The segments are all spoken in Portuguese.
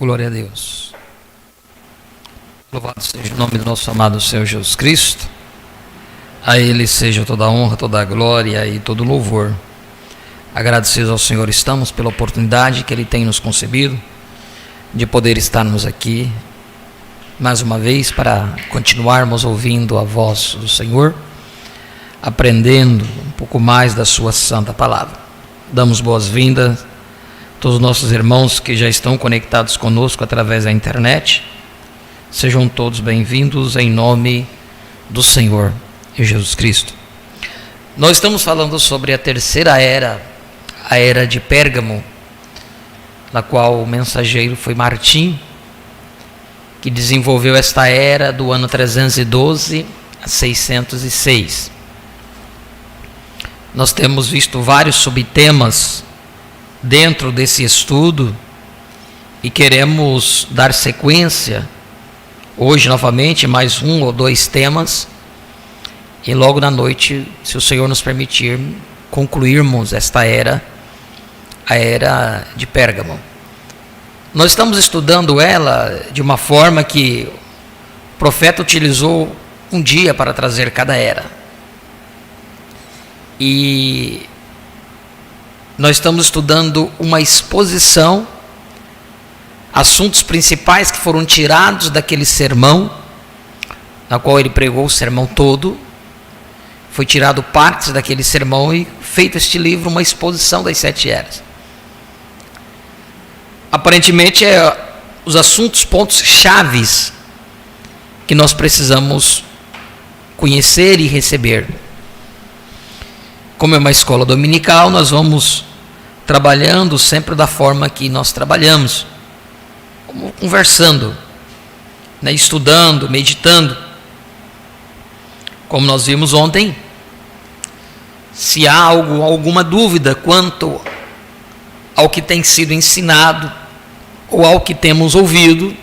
Glória a Deus. Louvado seja o nome do nosso amado Senhor Jesus Cristo. A Ele seja toda a honra, toda a glória e todo o louvor. Agradecidos ao Senhor estamos pela oportunidade que Ele tem nos concedido de poder estarmos aqui mais uma vez para continuarmos ouvindo a voz do Senhor, aprendendo um pouco mais da sua santa palavra. Damos boas-vindas a todos os nossos irmãos que já estão conectados conosco através da internet. Sejam todos bem-vindos em nome do Senhor Jesus Cristo. Nós estamos falando sobre a terceira era, a era de Pérgamo, na qual o mensageiro foi Martim, que desenvolveu esta era do ano 312 a 606. Nós temos visto vários subtemas dentro desse estudo e queremos dar sequência hoje novamente, mais um ou dois temas, e logo na noite, se o Senhor nos permitir, concluirmos esta era, a era de Pérgamo. Nós estamos estudando ela de uma forma que o profeta utilizou um dia para trazer cada era. E nós estamos estudando uma exposição, assuntos principais que foram tirados daquele sermão, na qual ele pregou o sermão todo. Foi tirado partes daquele sermão e feito este livro uma exposição das 7 eras. Aparentemente os assuntos, pontos chaves que nós precisamos conhecer e receber. Como é uma escola dominical, nós vamos trabalhando sempre da forma que nós trabalhamos, conversando, estudando, meditando. Como nós vimos ontem, se há alguma dúvida quanto ao que tem sido ensinado ou ao que temos ouvido,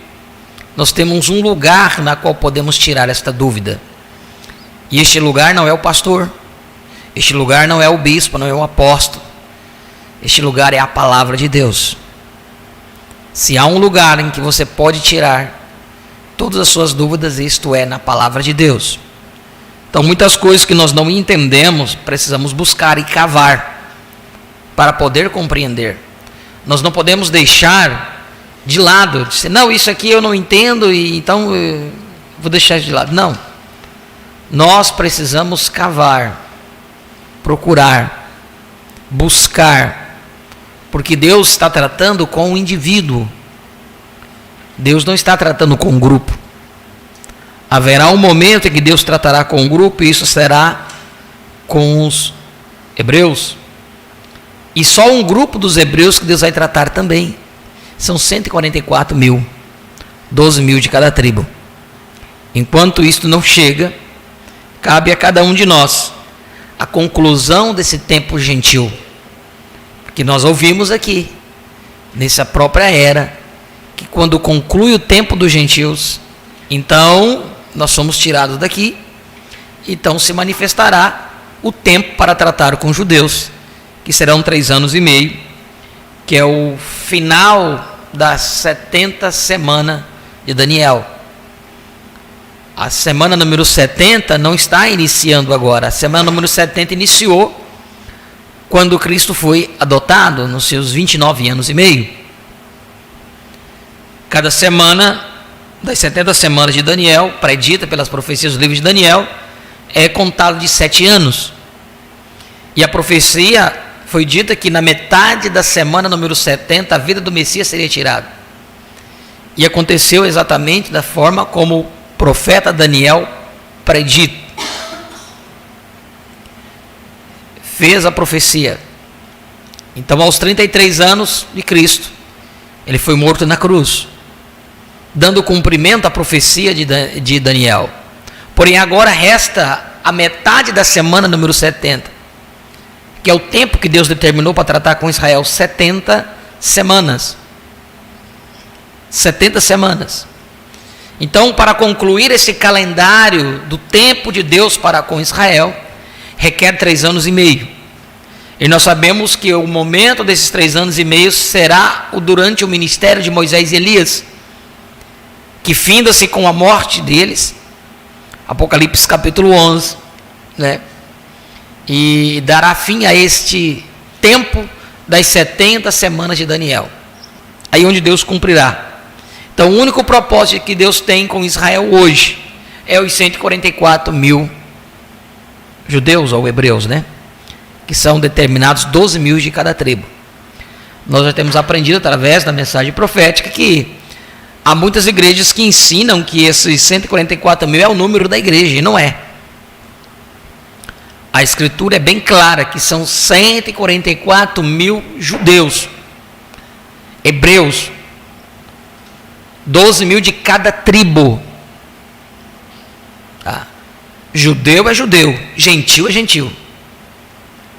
nós temos um lugar na qual podemos tirar esta dúvida. E este lugar não é o pastor, este lugar não é o bispo, não é o apóstolo. Este lugar é a palavra de Deus. Se há um lugar em que você pode tirar todas as suas dúvidas, isto é na palavra de Deus. Então, muitas coisas que nós não entendemos, precisamos buscar e cavar para poder compreender. Nós não podemos deixar de lado, dizer, não, isso aqui eu não entendo, e então eu vou deixar de lado. Não. Nós precisamos cavar, procurar, buscar, porque Deus está tratando com o indivíduo. Deus não está tratando com um grupo. Haverá um momento em que Deus tratará com um grupo, e isso será com os hebreus. E só um grupo dos hebreus que Deus vai tratar também. São 144 mil, 12 mil de cada tribo. Enquanto isto não chega, cabe a cada um de nós a conclusão desse tempo gentil, que nós ouvimos aqui, nessa própria era, que quando conclui o tempo dos gentios, então nós somos tirados daqui, então se manifestará o tempo para tratar com os judeus, que serão 3 anos e meio, que é o final da 70 semana de Daniel. A semana número 70 não está iniciando agora, a semana número 70 iniciou quando Cristo foi adotado nos seus 29 anos e meio. Cada semana das 70 semanas de Daniel, predita pelas profecias do livro de Daniel, é contado de 7 anos. E a profecia foi dita que na metade da semana número 70, a vida do Messias seria tirada. E aconteceu exatamente da forma como o profeta Daniel predita. Fez a profecia. Então, aos 33 anos de Cristo, ele foi morto na cruz, dando cumprimento à profecia de Daniel. Porém, agora resta a metade da semana número 70, que é o tempo que Deus determinou para tratar com Israel, 70 semanas. 70 semanas. Então, para concluir esse calendário do tempo de Deus para com Israel, requer 3 anos e meio. E nós sabemos que o momento desses 3 anos e meio será durante o ministério de Moisés e Elias, que finda-se com a morte deles, Apocalipse capítulo 11, né? E dará fim a este tempo das 70 semanas de Daniel, aí onde Deus cumprirá. Então, o único propósito que Deus tem com Israel hoje é os 144 mil judeus ou hebreus, né? Que são determinados 12 mil de cada tribo. Nós já temos aprendido através da mensagem profética que há muitas igrejas que ensinam que esses 144 mil é o número da igreja, e não é. A escritura é bem clara que são 144 mil judeus, hebreus, 12 mil de cada tribo. Tá? Judeu é judeu, gentil é gentil.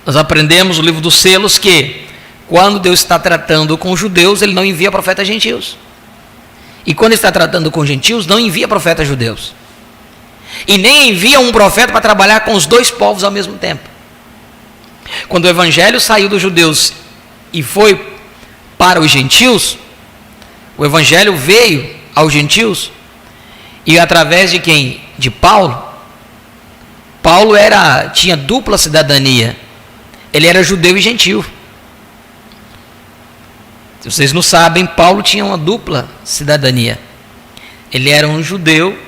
Nós aprendemos no livro dos selos que quando Deus está tratando com judeus, Ele não envia profetas gentios. E quando está tratando com gentios, não envia profetas judeus. E nem envia um profeta para trabalhar com os dois povos ao mesmo tempo. Quando o evangelho saiu dos judeus e foi para os gentios, o evangelho veio aos gentios, e através de quem? De Paulo. Paulo tinha dupla cidadania. Ele era judeu e gentil. Se vocês não sabem, Paulo tinha uma dupla cidadania. Ele era um judeu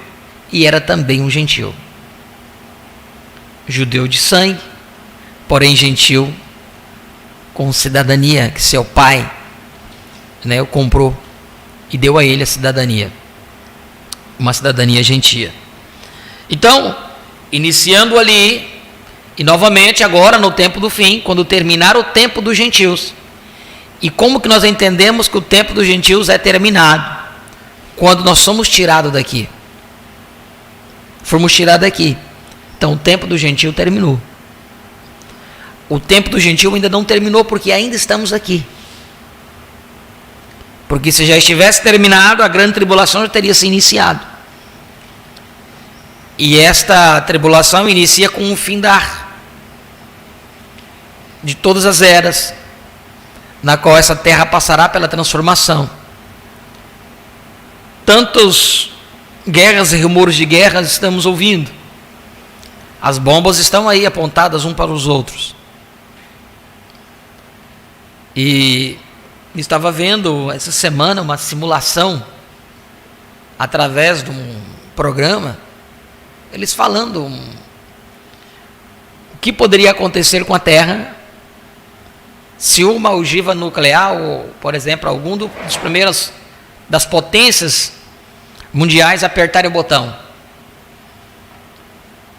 e era também um gentil. Judeu de sangue, porém gentil com cidadania, que seu pai, né, o comprou e deu a ele a cidadania. Uma cidadania gentia. Então, iniciando ali, e novamente agora no tempo do fim, quando terminar o tempo dos gentios. E como que nós entendemos que o tempo dos gentios é terminado? Quando nós somos tirados daqui. Fomos tirados daqui. Então o tempo do gentio terminou. O tempo do gentio ainda não terminou, porque ainda estamos aqui. Porque se já estivesse terminado, a grande tribulação já teria se iniciado. E esta tribulação inicia com o findar de todas as eras, na qual essa terra passará pela transformação. Tantos guerras e rumores de guerras estamos ouvindo. As bombas estão aí apontadas um para os outros. E estava vendo essa semana uma simulação através de um programa, eles falando o que poderia acontecer com a Terra se uma ogiva nuclear, ou, por exemplo, algum dos primeiros das potências mundiais apertarem o botão,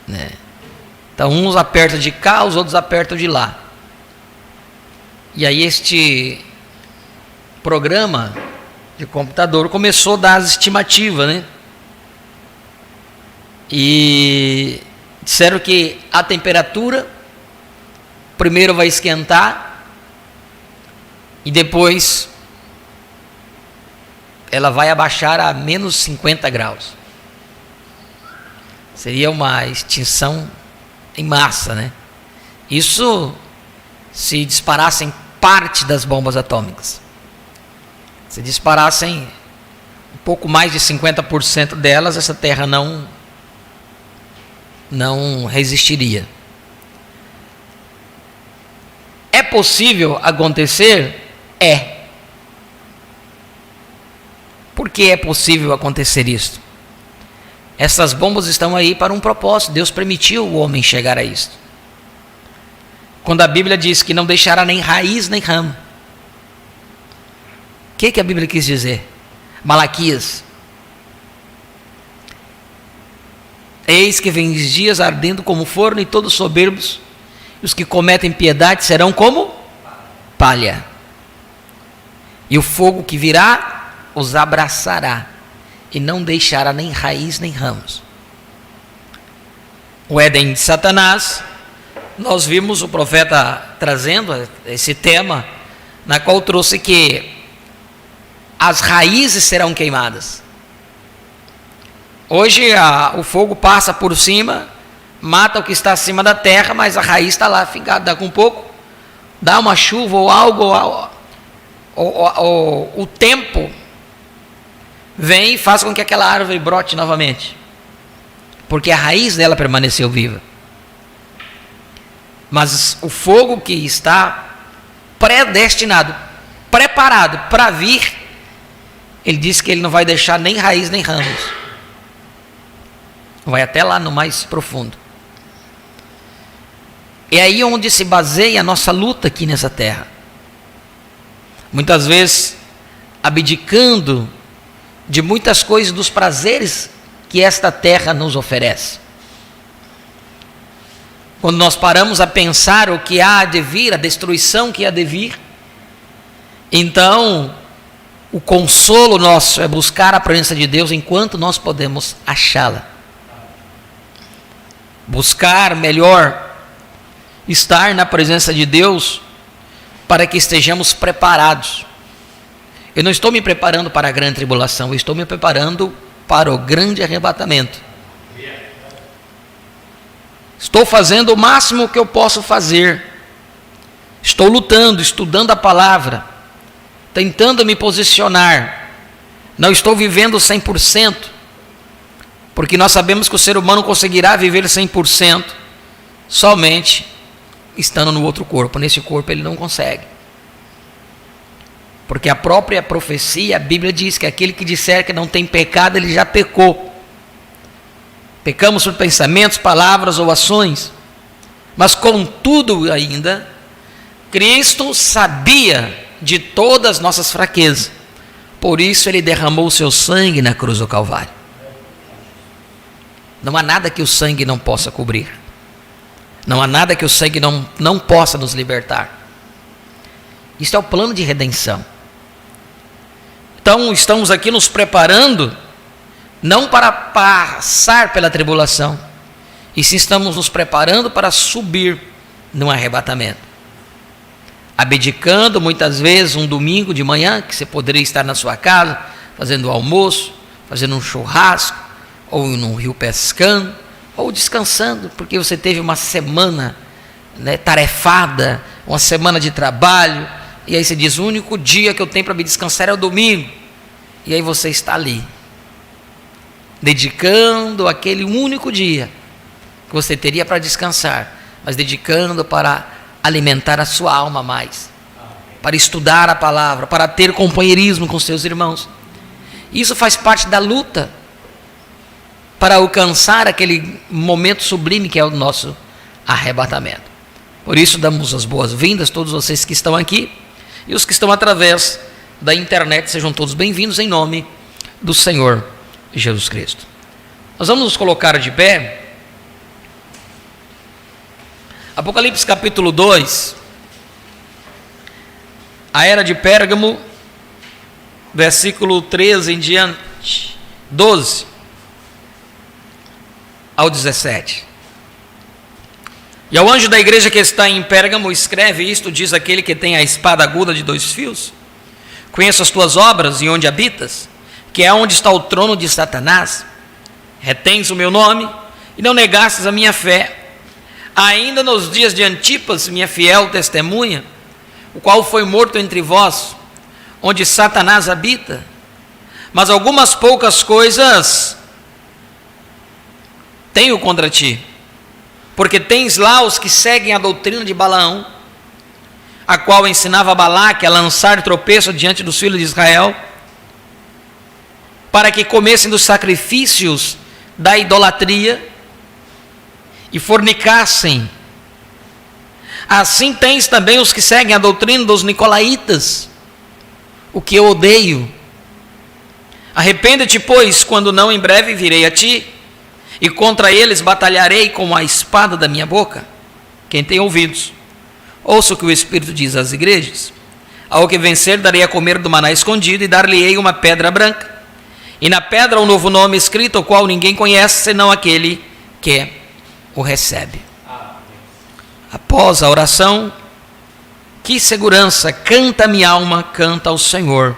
né? Então uns apertam de cá, os outros apertam de lá. E aí este programa de computador começou a dar as estimativas, né? E disseram que a temperatura primeiro vai esquentar e depois ela vai abaixar a menos 50 graus. Seria uma extinção em massa, né? Isso se disparassem parte das bombas atômicas. Se disparassem um pouco mais de 50% delas, essa terra não resistiria. É possível acontecer? É. Por que é possível acontecer isso? Essas bombas estão aí para um propósito. Deus permitiu o homem chegar a isso. Quando a Bíblia diz que não deixará nem raiz nem ramo, o que a Bíblia quis dizer? Malaquias: eis que vem os dias ardendo como forno, e todos soberbos, e os que cometem piedade serão como palha, e o fogo que virá os abraçará, e não deixará nem raiz nem ramos. O Éden de Satanás, nós vimos o profeta trazendo esse tema, na qual trouxe que as raízes serão queimadas. Hoje o fogo passa por cima, mata o que está acima da terra, mas a raiz está lá fingada. Daqui um pouco dá uma chuva ou algo, o tempo vem e faz com que aquela árvore brote novamente, porque a raiz dela permaneceu viva. Mas o fogo que está predestinado, preparado para vir, ele diz que ele não vai deixar nem raiz nem ramos, vai até lá no mais profundo. É aí onde se baseia a nossa luta aqui nessa terra. Muitas vezes abdicando de muitas coisas, dos prazeres que esta terra nos oferece. Quando nós paramos a pensar o que há de vir, a destruição que há de vir, então o consolo nosso é buscar a presença de Deus enquanto nós podemos achá-la. Buscar melhor estar na presença de Deus para que estejamos preparados. Eu não estou me preparando para a grande tribulação, eu estou me preparando para o grande arrebatamento. Estou fazendo o máximo que eu posso fazer. Estou lutando, estudando a palavra, tentando me posicionar. Não estou vivendo 100%, porque nós sabemos que o ser humano conseguirá viver 100% somente estando no outro corpo. Nesse corpo ele não consegue, porque a própria profecia, a Bíblia diz que aquele que disser que não tem pecado, ele já pecou. Pecamos por pensamentos, palavras ou ações, mas contudo ainda, Cristo sabia de todas as nossas fraquezas, por isso ele derramou o seu sangue na cruz do Calvário. Não há nada que o sangue não possa cobrir, não há nada que o sangue não possa nos libertar. Isso é o plano de redenção. Então estamos aqui nos preparando, não para passar pela tribulação, e sim estamos nos preparando para subir no arrebatamento. Abdicando muitas vezes um domingo de manhã, que você poderia estar na sua casa, fazendo almoço, fazendo um churrasco, ou no rio pescando, ou descansando, porque você teve uma semana, tarefada, uma semana de trabalho, e aí você diz, o único dia que eu tenho para me descansar é o domingo, e aí você está ali, dedicando aquele único dia que você teria para descansar, mas dedicando para alimentar a sua alma mais, para estudar a palavra, para ter companheirismo com seus irmãos. Isso faz parte da luta para alcançar aquele momento sublime que é o nosso arrebatamento. Por isso damos as boas-vindas a todos vocês que estão aqui, e os que estão através da internet, sejam todos bem-vindos em nome do Senhor Jesus Cristo. Nós vamos nos colocar de pé. Apocalipse capítulo 2, a era de Pérgamo, versículo 13 em diante, 12 ao 17. E ao anjo da igreja que está em Pérgamo escreve isto, diz aquele que tem a espada aguda de 2 fios: conheço as tuas obras e onde habitas, que é onde está o trono de Satanás. Retens o meu nome e não negastes a minha fé, ainda nos dias de Antipas, minha fiel testemunha, o qual foi morto entre vós, onde Satanás habita. Mas algumas poucas coisas tenho contra ti, porque tens lá os que seguem a doutrina de Balaão, a qual ensinava Balaque a lançar tropeço diante dos filhos de Israel, para que comessem dos sacrifícios da idolatria e fornicassem. Assim tens também os que seguem a doutrina dos nicolaítas, o que eu odeio. Arrepende-te, pois, quando não, em breve virei a ti, e contra eles batalharei com a espada da minha boca. Quem tem ouvidos, ouça o que o Espírito diz às igrejas. Ao que vencer, darei a comer do maná escondido, e dar-lhe-ei uma pedra branca, e na pedra um novo nome escrito, o qual ninguém conhece, senão aquele que o recebe. Após a oração, que segurança, canta minha alma, canta ao Senhor.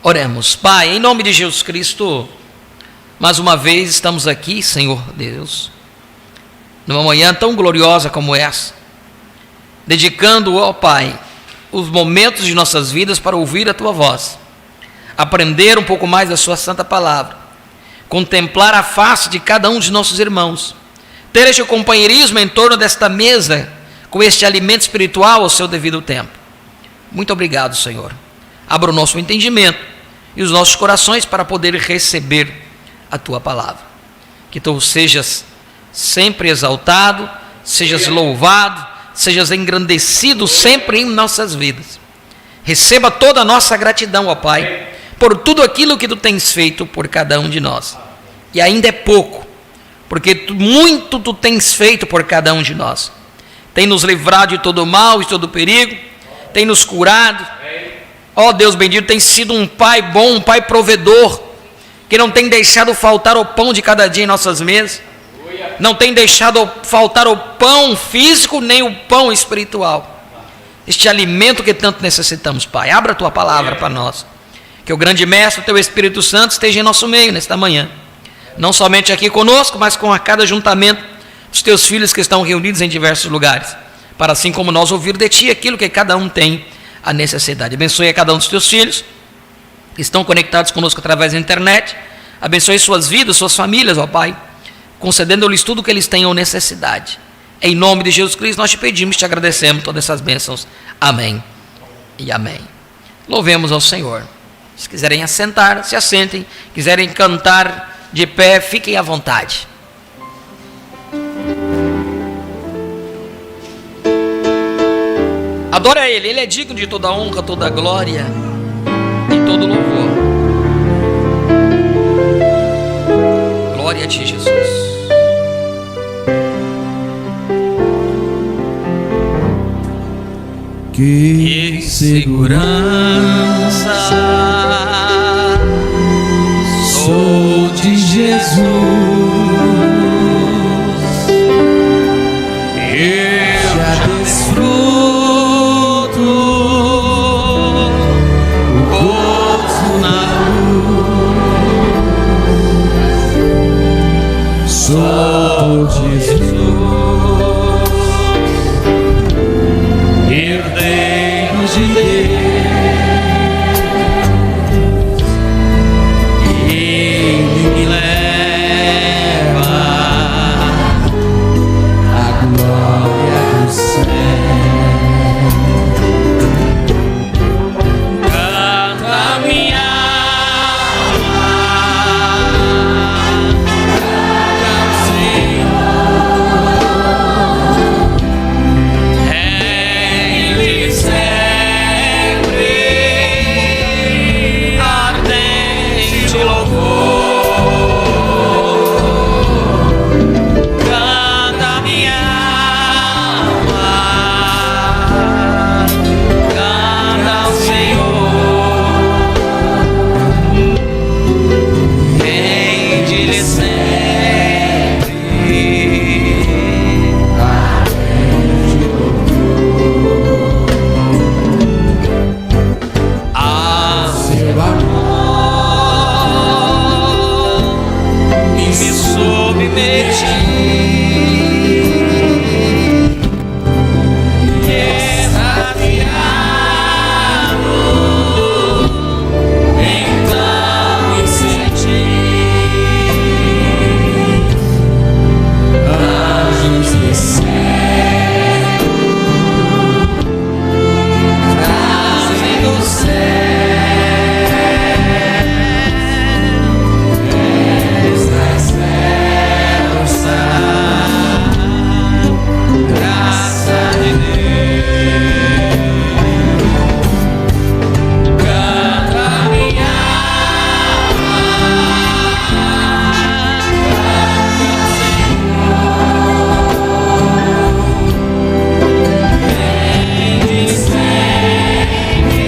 Oremos. Pai, em nome de Jesus Cristo, mais uma vez estamos aqui, Senhor Deus, numa manhã tão gloriosa como essa, dedicando, ó Pai, os momentos de nossas vidas para ouvir a Tua voz, aprender um pouco mais da Sua santa palavra, contemplar a face de cada um de nossos irmãos, ter este companheirismo em torno desta mesa, com este alimento espiritual ao seu devido tempo. Muito obrigado, Senhor. Abra o nosso entendimento e os nossos corações para poder receber a Tua palavra. Que Tu sejas sempre exaltado, sejas louvado, sejas engrandecido sempre em nossas vidas. Receba toda a nossa gratidão, ó Pai, por tudo aquilo que Tu tens feito por cada um de nós. E ainda é pouco, porque muito Tu tens feito por cada um de nós. Tem nos livrado de todo mal, de todo perigo, tem nos curado. Ó Deus bendito, tem sido um Pai bom, um Pai provedor, que não tem deixado faltar o pão de cada dia em nossas mesas, não tem deixado faltar o pão físico, nem o pão espiritual, este alimento que tanto necessitamos, Pai. Abra a Tua palavra para nós, que o grande Mestre, o Teu Espírito Santo, esteja em nosso meio nesta manhã, não somente aqui conosco, mas com a cada juntamento dos Teus filhos que estão reunidos em diversos lugares, para assim como nós ouvir de Ti aquilo que cada um tem a necessidade. Abençoe a cada um dos Teus filhos que estão conectados conosco através da internet, abençoe suas vidas, suas famílias, ó Pai, concedendo-lhes tudo o que eles tenham necessidade. Em nome de Jesus Cristo nós te pedimos, te agradecemos todas essas bênçãos. Amém e amém. Louvemos ao Senhor. Se quiserem assentar, se assentem. Quiserem cantar de pé, fiquem à vontade. Adora a Ele é digno de toda honra, toda glória e todo louvor. Glória a Ti, Jesus. Que segurança sou de Jesus, eu já desfruto o gozo na luz. Sou de Jesus, herdeiros de Deus, Ele me leva à glória do céu. Canta minha alma, canta o Senhor. Ele sempre ardente louvor. Canta minha alma, canta ao Senhor. Rende-lhe sempre ardente louvor. A seu amor me submeti, extraviado, então me senti. Anjos do céu trazem do céu esta excelsa graça de Deus. Canta minha alma, canta o Senhor. Rende sempre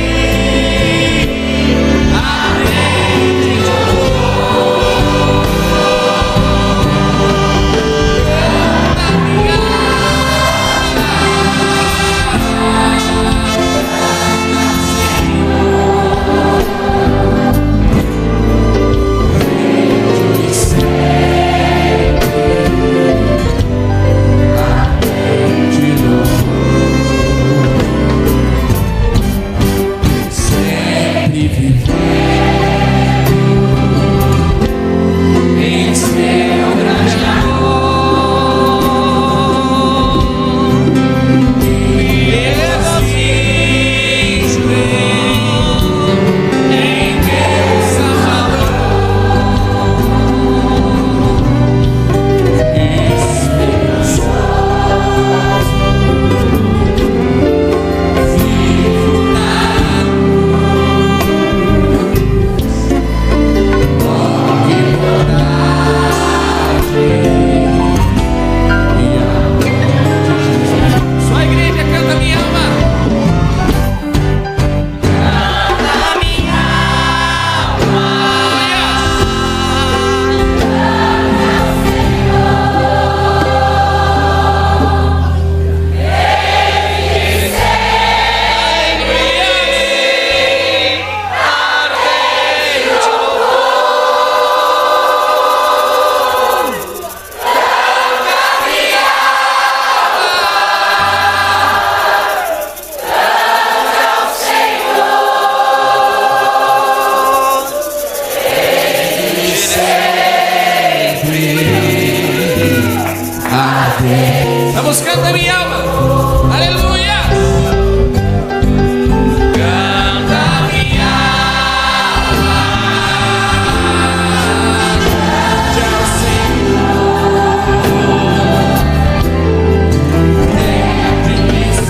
Vamos, canta minha alma. Aleluia. Canta minha alma. Já o Senhor sempre,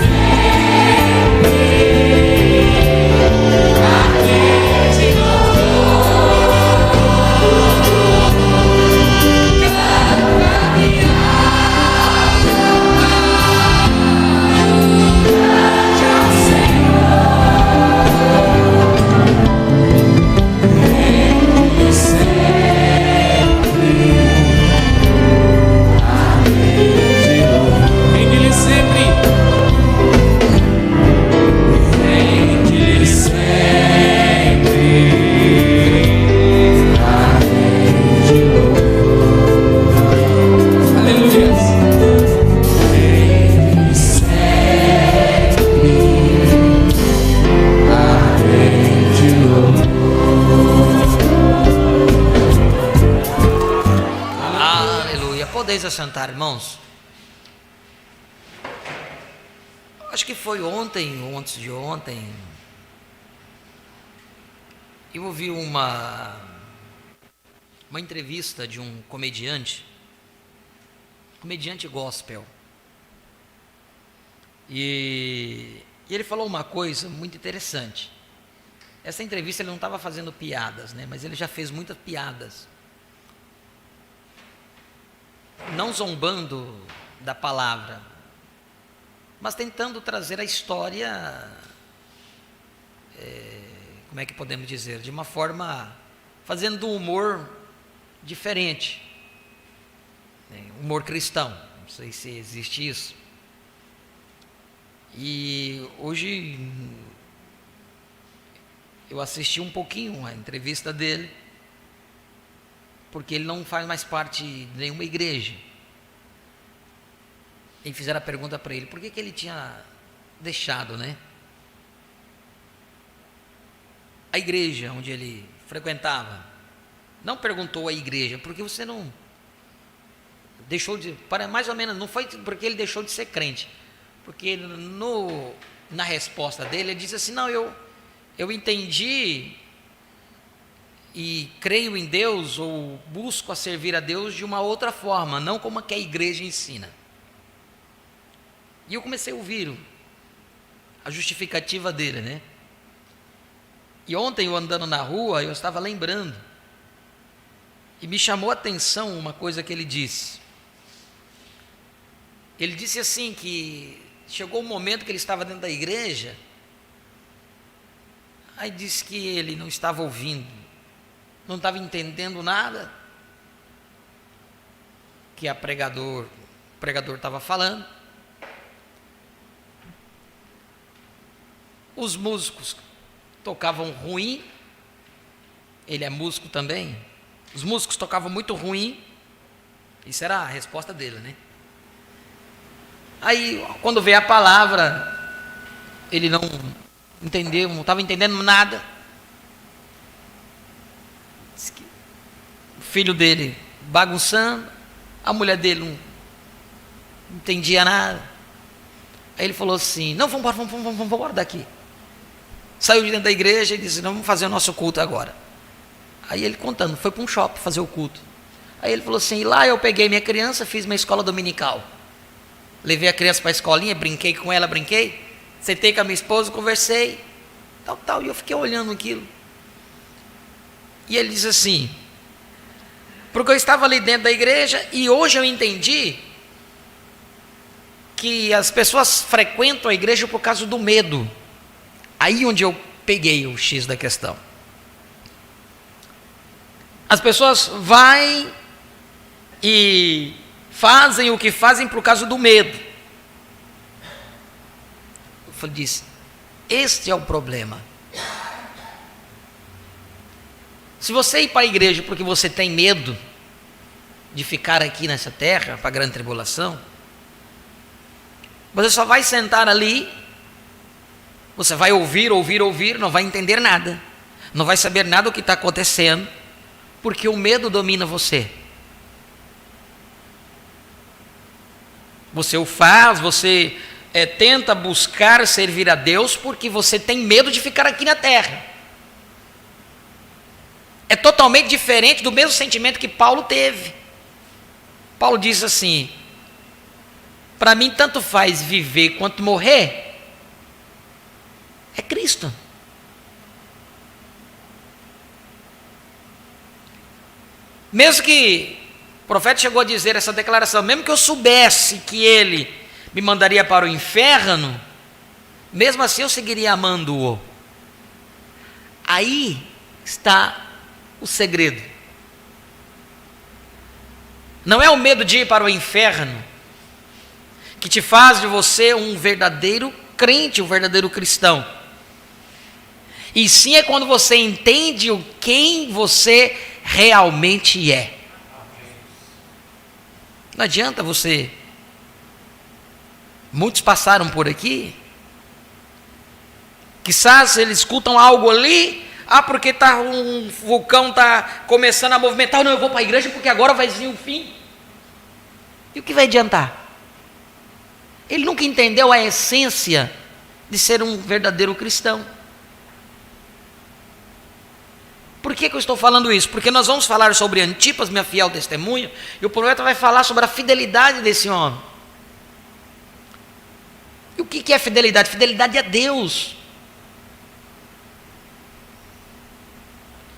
sempre a te louvou. Canta minha Podeis assentar, irmãos. Acho que foi ontem ou antes de ontem, eu ouvi uma entrevista de um comediante gospel, e ele falou uma coisa muito interessante. Essa entrevista ele não estava fazendo piadas, né? Mas ele já fez muitas piadas, não zombando da palavra, mas tentando trazer a história, como é que podemos dizer, de uma forma, fazendo um humor diferente, né? Humor cristão, não sei se existe isso. E hoje eu assisti um pouquinho a entrevista dele, porque ele não faz mais parte de nenhuma igreja. E fizeram a pergunta para ele, por que ele tinha deixado, né, a igreja onde ele frequentava. Não perguntou à igreja, porque você não deixou de, para mais ou menos, não foi porque ele deixou de ser crente, porque na resposta dele, ele disse assim, não, eu entendi e creio em Deus, ou busco a servir a Deus de uma outra forma, não como que a igreja ensina. E eu comecei a ouvir a justificativa dele, né? E ontem, eu andando na rua, eu estava lembrando, e me chamou a atenção uma coisa que ele disse. Ele disse assim, que chegou um momento que ele estava dentro da igreja, aí disse que ele não estava ouvindo, não estava entendendo nada que o pregador estava falando. Os músicos tocavam ruim, ele é músico também, os músicos tocavam muito ruim, isso era a resposta dele, né? Aí, quando veio a palavra, ele não entendeu, não estava entendendo nada, filho dele bagunçando, a mulher dele não entendia nada. Aí ele falou assim: não, vamos embora daqui. Saiu de dentro da igreja e disse: não, vamos fazer o nosso culto agora. Aí ele contando, foi para um shopping fazer o culto. Aí ele falou assim: e lá eu peguei minha criança, fiz minha escola dominical. Levei a criança para a escolinha, brinquei com ela, sentei com a minha esposa, conversei, tal. E eu fiquei olhando aquilo. E ele diz assim: porque eu estava ali dentro da igreja e hoje eu entendi que as pessoas frequentam a igreja por causa do medo. Aí onde eu peguei o X da questão. As pessoas vão e fazem o que fazem por causa do medo. Eu disse: este é o problema. Se você ir para a igreja porque você tem medo de ficar aqui nessa terra, para a grande tribulação, você só vai sentar ali, você vai ouvir, não vai entender nada, não vai saber nada do que está acontecendo, porque o medo domina você. Você o faz, você tenta buscar servir a Deus porque você tem medo de ficar aqui na terra. É totalmente diferente do mesmo sentimento que Paulo teve. Paulo diz assim: para mim tanto faz viver quanto morrer, é Cristo. Mesmo que o profeta chegou a dizer essa declaração, mesmo que eu soubesse que ele me mandaria para o inferno, mesmo assim eu seguiria amando-o. Aí está o segredo. Não é o medo de ir para o inferno que te faz de você um verdadeiro crente, um verdadeiro cristão. E sim é quando você entende quem você realmente é. Não adianta você. Muitos passaram por aqui, quizás eles escutam algo ali, porque um vulcão está começando a movimentar, não, eu vou para a igreja porque agora vai vir o fim. E o que vai adiantar? Ele nunca entendeu a essência de ser um verdadeiro cristão. Por que eu estou falando isso? Porque nós vamos falar sobre Antipas, minha fiel testemunha, e o profeta vai falar sobre a fidelidade desse homem. E o que é fidelidade? Fidelidade a Deus.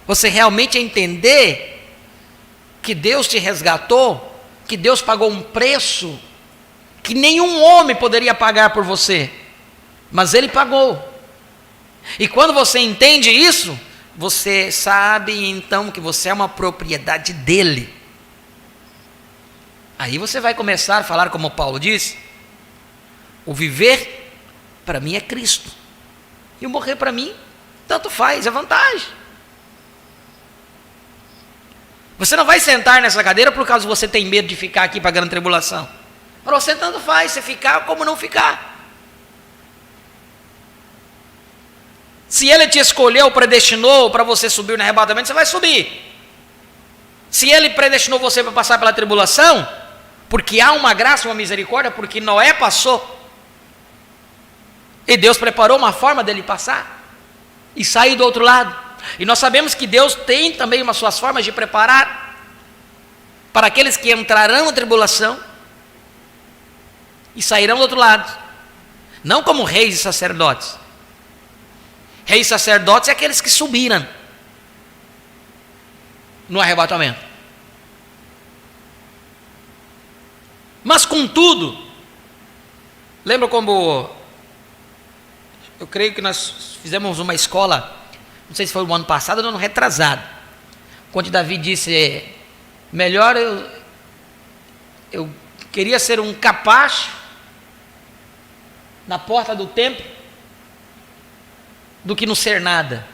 Você realmente entender que Deus te resgatou, que Deus pagou um preço que nenhum homem poderia pagar por você, mas Ele pagou. E quando você entende isso, você sabe então que você é uma propriedade dEle. Aí você vai começar a falar como Paulo diz: o viver para mim é Cristo, e o morrer para mim tanto faz, é vantagem. Você não vai sentar nessa cadeira por causa que você tem medo de ficar aqui para a grande tribulação. Para você tanto faz, você ficar como não ficar. Se Ele te escolheu, predestinou para você subir no arrebatamento, você vai subir. Se Ele predestinou você para passar pela tribulação, porque há uma graça e uma misericórdia, porque Noé passou, e Deus preparou uma forma dele passar e sair do outro lado. E nós sabemos que Deus tem também umas suas formas de preparar para aqueles que entrarão na tribulação e sairão do outro lado, não como reis e sacerdotes. Reis e sacerdotes é aqueles que subiram no arrebatamento. Mas contudo, lembra como eu creio que nós fizemos uma escola, não sei se foi no ano passado ou no ano retrasado, quando Davi disse: melhor eu queria ser um capacho na porta do templo do que não ser nada.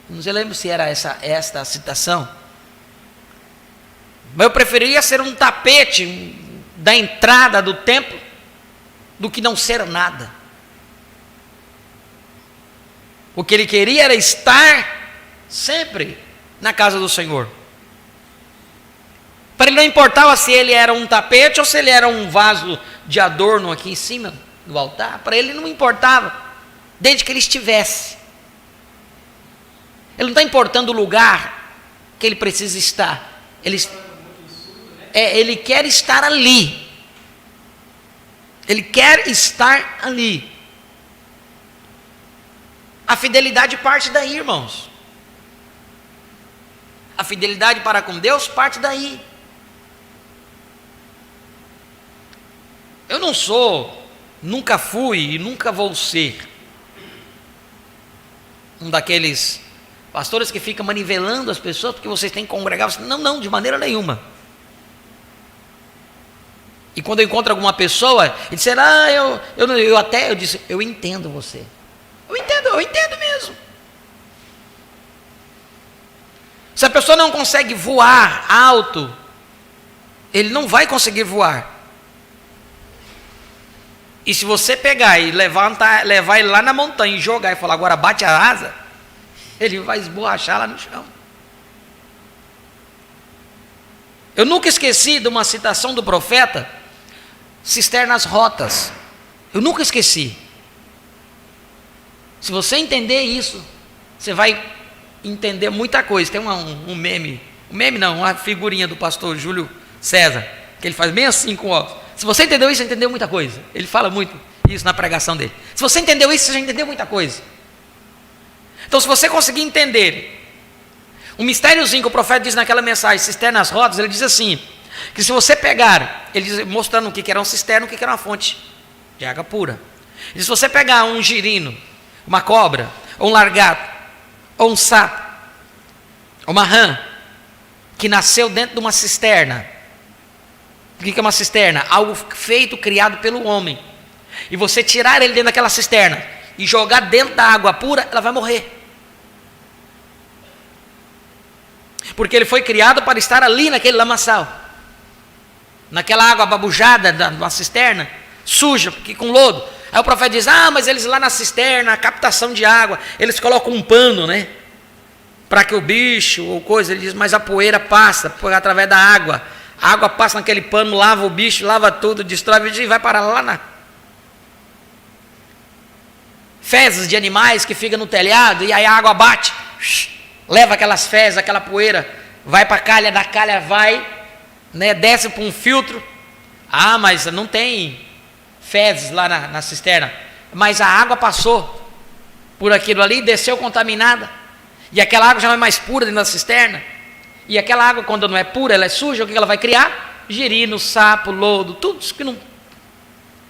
Não sei, lembro se era esta a citação, mas eu preferia ser um tapete da entrada do templo do que não ser nada. O que ele queria era estar sempre na casa do Senhor. Para ele não importava se ele era um tapete ou se ele era um vaso de adorno aqui em cima do altar. Para ele não importava, desde que ele estivesse. Ele não está importando o lugar que ele precisa estar. Ele quer estar ali. Ele quer estar ali. A fidelidade parte daí, irmãos. A fidelidade para com Deus parte daí. Eu não sou, nunca fui e nunca vou ser um daqueles pastores que ficam manivelando as pessoas porque vocês têm que congregar. Não, de maneira nenhuma. E quando eu encontro alguma pessoa e disser, eu disse, eu entendo você. Eu entendo mesmo. Se a pessoa não consegue voar alto, ele não vai conseguir voar. E se você pegar e levar ele lá na montanha e jogar e falar, agora bate a asa, ele vai esborrachar lá no chão. Eu nunca esqueci de uma citação do profeta, cisternas rotas. Eu nunca esqueci. Se você entender isso, você vai entender muita coisa. Tem um meme, uma figurinha do pastor Júlio César, que ele faz bem assim com óculos. Se você entendeu isso, você entendeu muita coisa. Ele fala muito isso na pregação dele. Se você entendeu isso, você já entendeu muita coisa. Então, se você conseguir entender o mistériozinho que o profeta diz naquela mensagem, cisternas rotas, ele diz assim, que se você pegar, ele diz, mostrando o que era um cisterna, o que era uma fonte de água pura. Ele diz, se você pegar um girino, uma cobra, ou um largato, ou um sapo, ou uma rã, que nasceu dentro de uma cisterna. O que é uma cisterna? Algo feito, criado pelo homem. E você tirar ele dentro daquela cisterna e jogar dentro da água pura, ela vai morrer. Porque ele foi criado para estar ali naquele lamaçal. Naquela água babujada de uma cisterna, suja, porque com lodo. Aí o profeta diz, mas eles lá na cisterna, a captação de água, eles colocam um pano, né? Para que o bicho ou coisa, ele diz, mas a poeira passa através da água. A água passa naquele pano, lava o bicho, lava tudo, destrói e vai parar lá na... Fezes de animais que ficam no telhado e aí a água bate, leva aquelas fezes, aquela poeira, vai para a calha, da calha vai, né, desce para um filtro. Mas não tem fezes lá na cisterna, mas a água passou por aquilo ali, desceu contaminada, e aquela água já não é mais pura dentro da cisterna. E aquela água, quando não é pura, ela é suja, o que ela vai criar? Girino, sapo, lodo, tudo isso que não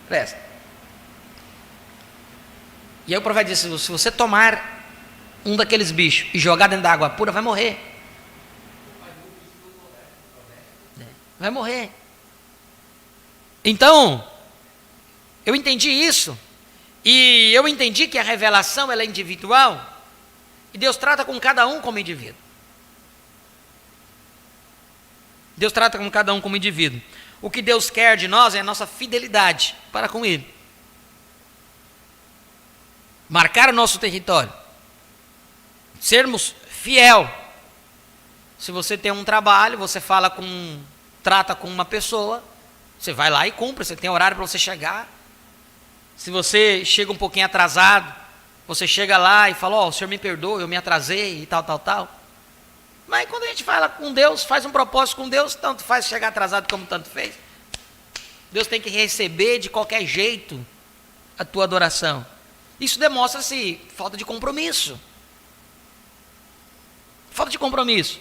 presta. E aí o profeta disse, se você tomar um daqueles bichos e jogar dentro da água pura, vai morrer. Vai morrer. Então, eu entendi isso. E eu entendi que a revelação ela é individual. E Deus trata com cada um como indivíduo. Deus trata com cada um como indivíduo. O que Deus quer de nós é a nossa fidelidade para com Ele. Marcar o nosso território. Sermos fiel. Se você tem um trabalho, você trata com uma pessoa, você vai lá e cumpre, você tem horário para você chegar. Se você chega um pouquinho atrasado, você chega lá e fala, o Senhor me perdoa, eu me atrasei e tal. Mas quando a gente fala com Deus, faz um propósito com Deus, tanto faz chegar atrasado como tanto fez. Deus tem que receber de qualquer jeito a tua adoração. Isso demonstra-se falta de compromisso. Falta de compromisso.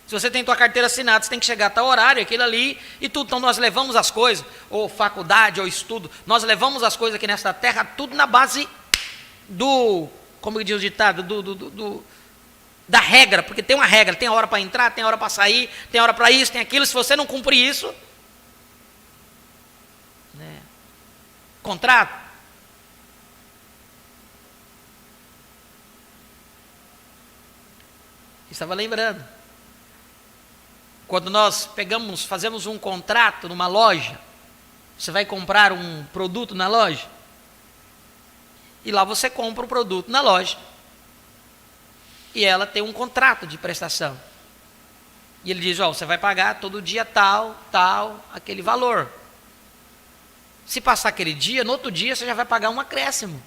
Se você tem tua carteira assinada, você tem que chegar a tal horário, aquilo ali, e tudo. Então nós levamos as coisas, ou faculdade, ou estudo, nós levamos as coisas aqui nesta terra, tudo na base como diz o ditado, da regra, porque tem uma regra, tem hora para entrar, tem hora para sair, tem hora para isso, tem aquilo. Se você não cumprir isso, né, contrato. Estava lembrando, quando nós fazemos um contrato numa loja, você vai comprar um produto na loja, e lá você compra o produto na loja, e ela tem um contrato de prestação. E ele diz, você vai pagar todo dia tal, aquele valor. Se passar aquele dia, no outro dia você já vai pagar um acréscimo.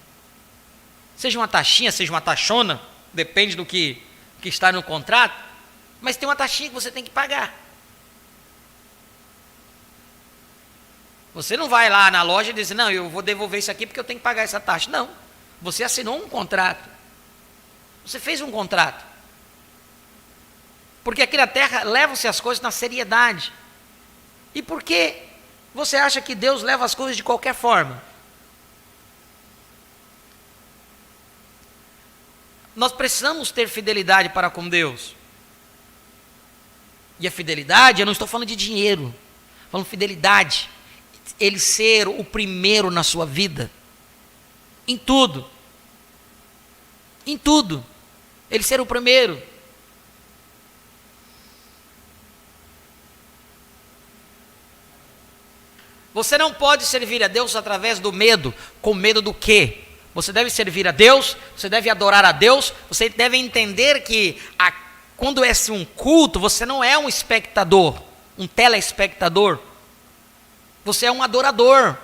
Seja uma taxinha, seja uma taxona, depende do que está no contrato, mas tem uma taxinha que você tem que pagar. Você não vai lá na loja e diz, não, eu vou devolver isso aqui porque eu tenho que pagar essa taxa. Não, você assinou um contrato. Você fez um contrato. Porque aqui na terra levam-se as coisas na seriedade. E por que você acha que Deus leva as coisas de qualquer forma? Nós precisamos ter fidelidade para com Deus. E a fidelidade, eu não estou falando de dinheiro, falando fidelidade. Ele ser o primeiro na sua vida. Em tudo. Em tudo. Ele ser o primeiro. Você não pode servir a Deus através do medo. Com medo do quê? Você deve servir a Deus, você deve adorar a Deus, você deve entender que quando é um culto, você não é um espectador, um telespectador. Você é um adorador.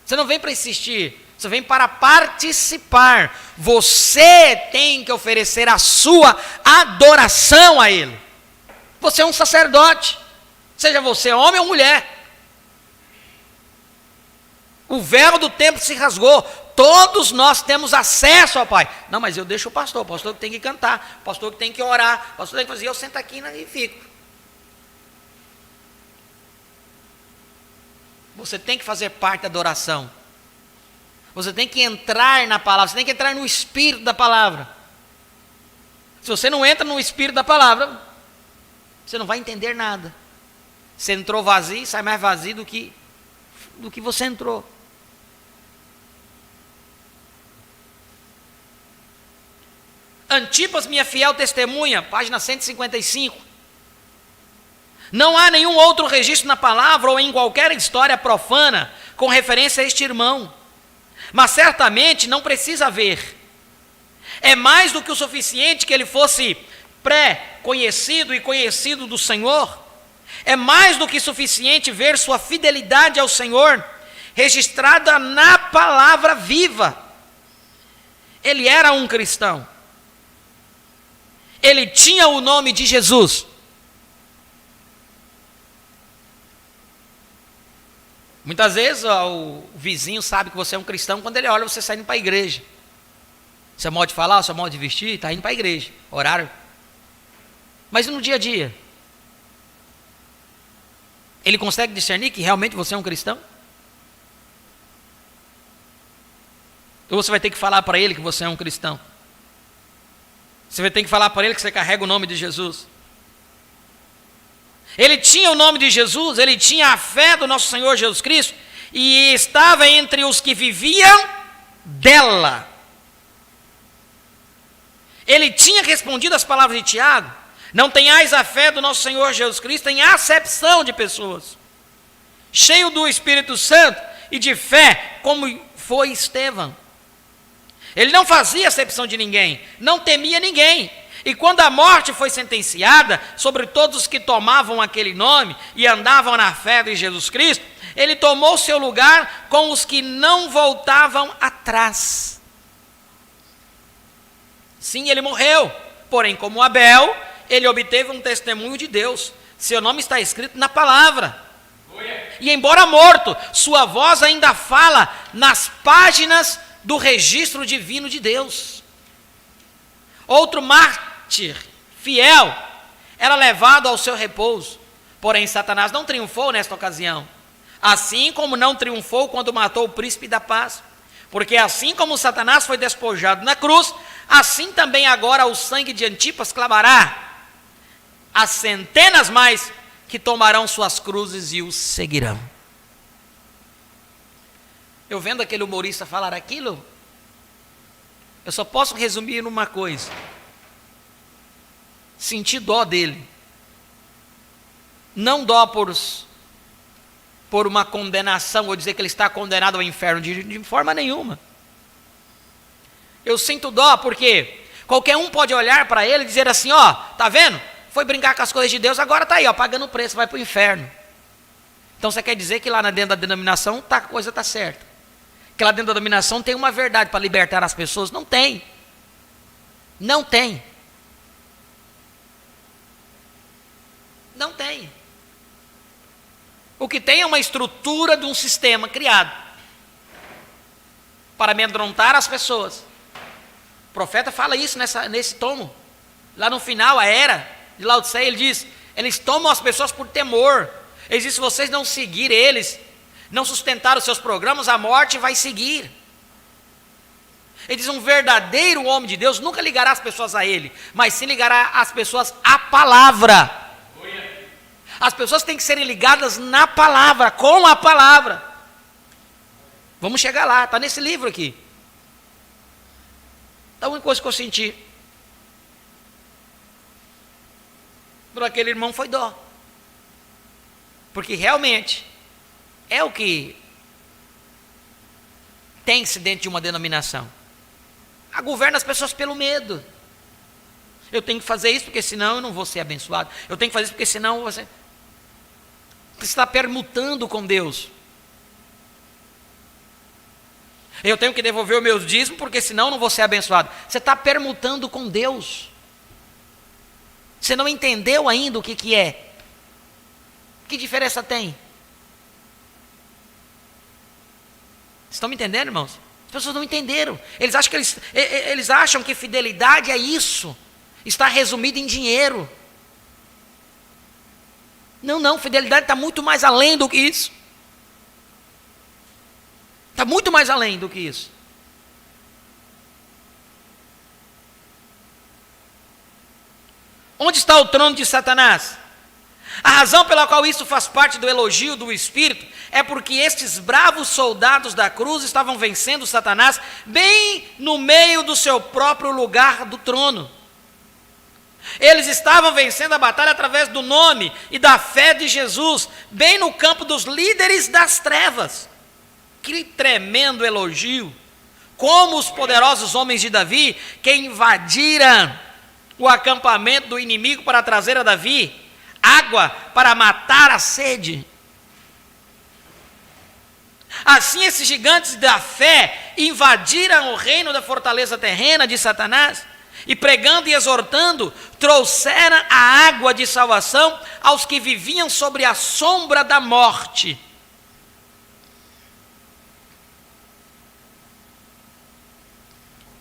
Você não vem para assistir, você vem para participar. Você tem que oferecer a sua adoração a Ele. Você é um sacerdote, seja você homem ou mulher. O véu do templo se rasgou. Todos nós temos acesso ao Pai. Não, mas eu deixo o pastor que tem que cantar, o pastor que tem que orar, o pastor tem que fazer, eu sento aqui e fico. Você tem que fazer parte da adoração. Você tem que entrar na palavra, você tem que entrar no espírito da palavra. Se você não entra no espírito da palavra, você não vai entender nada. Você entrou vazio, sai mais vazio do que você entrou. Antipas, minha fiel testemunha, página 155. Não há nenhum outro registro na palavra ou em qualquer história profana com referência a este irmão. Mas certamente não precisa haver. É mais do que o suficiente que ele fosse pré-conhecido e conhecido do Senhor. É mais do que suficiente ver sua fidelidade ao Senhor registrada na palavra viva. Ele era um cristão. Ele tinha o nome de Jesus. Muitas vezes o vizinho sabe que você é um cristão quando ele olha você saindo para a igreja. Seu modo de falar, seu modo de vestir, está indo para a igreja, horário. Mas no dia a dia? Ele consegue discernir que realmente você é um cristão? Ou você vai ter que falar para ele que você é um cristão? Você vai ter que falar para ele que você carrega o nome de Jesus. Ele tinha o nome de Jesus, ele tinha a fé do nosso Senhor Jesus Cristo, e estava entre os que viviam dela. Ele tinha respondido às palavras de Tiago: não tenhais a fé do nosso Senhor Jesus Cristo em acepção de pessoas. Cheio do Espírito Santo e de fé, como foi Estevão. Ele não fazia acepção de ninguém, não temia ninguém. E quando a morte foi sentenciada sobre todos os que tomavam aquele nome e andavam na fé de Jesus Cristo, ele tomou seu lugar com os que não voltavam atrás. Sim, ele morreu, porém, como Abel, ele obteve um testemunho de Deus. Seu nome está escrito na palavra. E embora morto, sua voz ainda fala nas páginas do registro divino de Deus. Outro mártir fiel era levado ao seu repouso, porém Satanás não triunfou nesta ocasião, assim como não triunfou quando matou o príncipe da paz, porque assim como Satanás foi despojado na cruz, assim também agora o sangue de Antipas clamará as centenas mais que tomarão suas cruzes e os seguirão. Eu vendo aquele humorista falar aquilo, eu só posso resumir numa coisa: sentir dó dele. Não dó por uma condenação, ou dizer que ele está condenado ao inferno, de forma nenhuma. Eu sinto dó porque qualquer um pode olhar para ele e dizer assim: ó, tá vendo? foi brincar com as coisas de Deus, agora está aí, ó, pagando o preço, vai para o inferno. Então você quer dizer que lá dentro da denominação a coisa está certa? Que lá dentro da denominação tem uma verdade para libertar as pessoas? Não tem. Não tem. Não tem. O que tem é uma estrutura de um sistema criado para amedrontar as pessoas. O profeta fala isso nesse tomo. Lá no final, a era de Laodiceia, ele diz, eles tomam as pessoas por temor. Ele diz, se vocês não seguirem eles, não sustentar os seus programas, a morte vai seguir. Ele diz, um verdadeiro homem de Deus nunca ligará as pessoas a ele, mas sim ligará as pessoas à palavra. As pessoas têm que serem ligadas na palavra, com a palavra. Vamos chegar lá, está nesse livro aqui. A única coisa que eu senti por aquele irmão foi dó. Porque realmente é o que tem-se dentro de uma denominação. Governa as pessoas pelo medo. Eu tenho que fazer isso porque senão eu não vou ser abençoado. Eu tenho que fazer isso porque senão você está permutando com Deus. Eu tenho que devolver o meu dízimo porque senão eu não vou ser abençoado. Você está permutando com Deus. Você não entendeu ainda o que é. Que diferença tem? Vocês estão me entendendo, irmãos? As pessoas não entenderam. Eles acham que fidelidade é isso. Está resumido em dinheiro. Não, fidelidade está muito mais além do que isso. Está muito mais além do que isso. Onde está o trono de Satanás? A razão pela qual isso faz parte do elogio do Espírito é porque estes bravos soldados da cruz estavam vencendo Satanás bem no meio do seu próprio lugar do trono. Eles estavam vencendo a batalha através do nome e da fé de Jesus, bem no campo dos líderes das trevas. Que tremendo elogio! Como os poderosos homens de Davi, que invadiram o acampamento do inimigo para trazer a Davi água para matar a sede. Assim esses gigantes da fé invadiram o reino da fortaleza terrena de Satanás e pregando e exortando, trouxeram a água de salvação aos que viviam sobre a sombra da morte.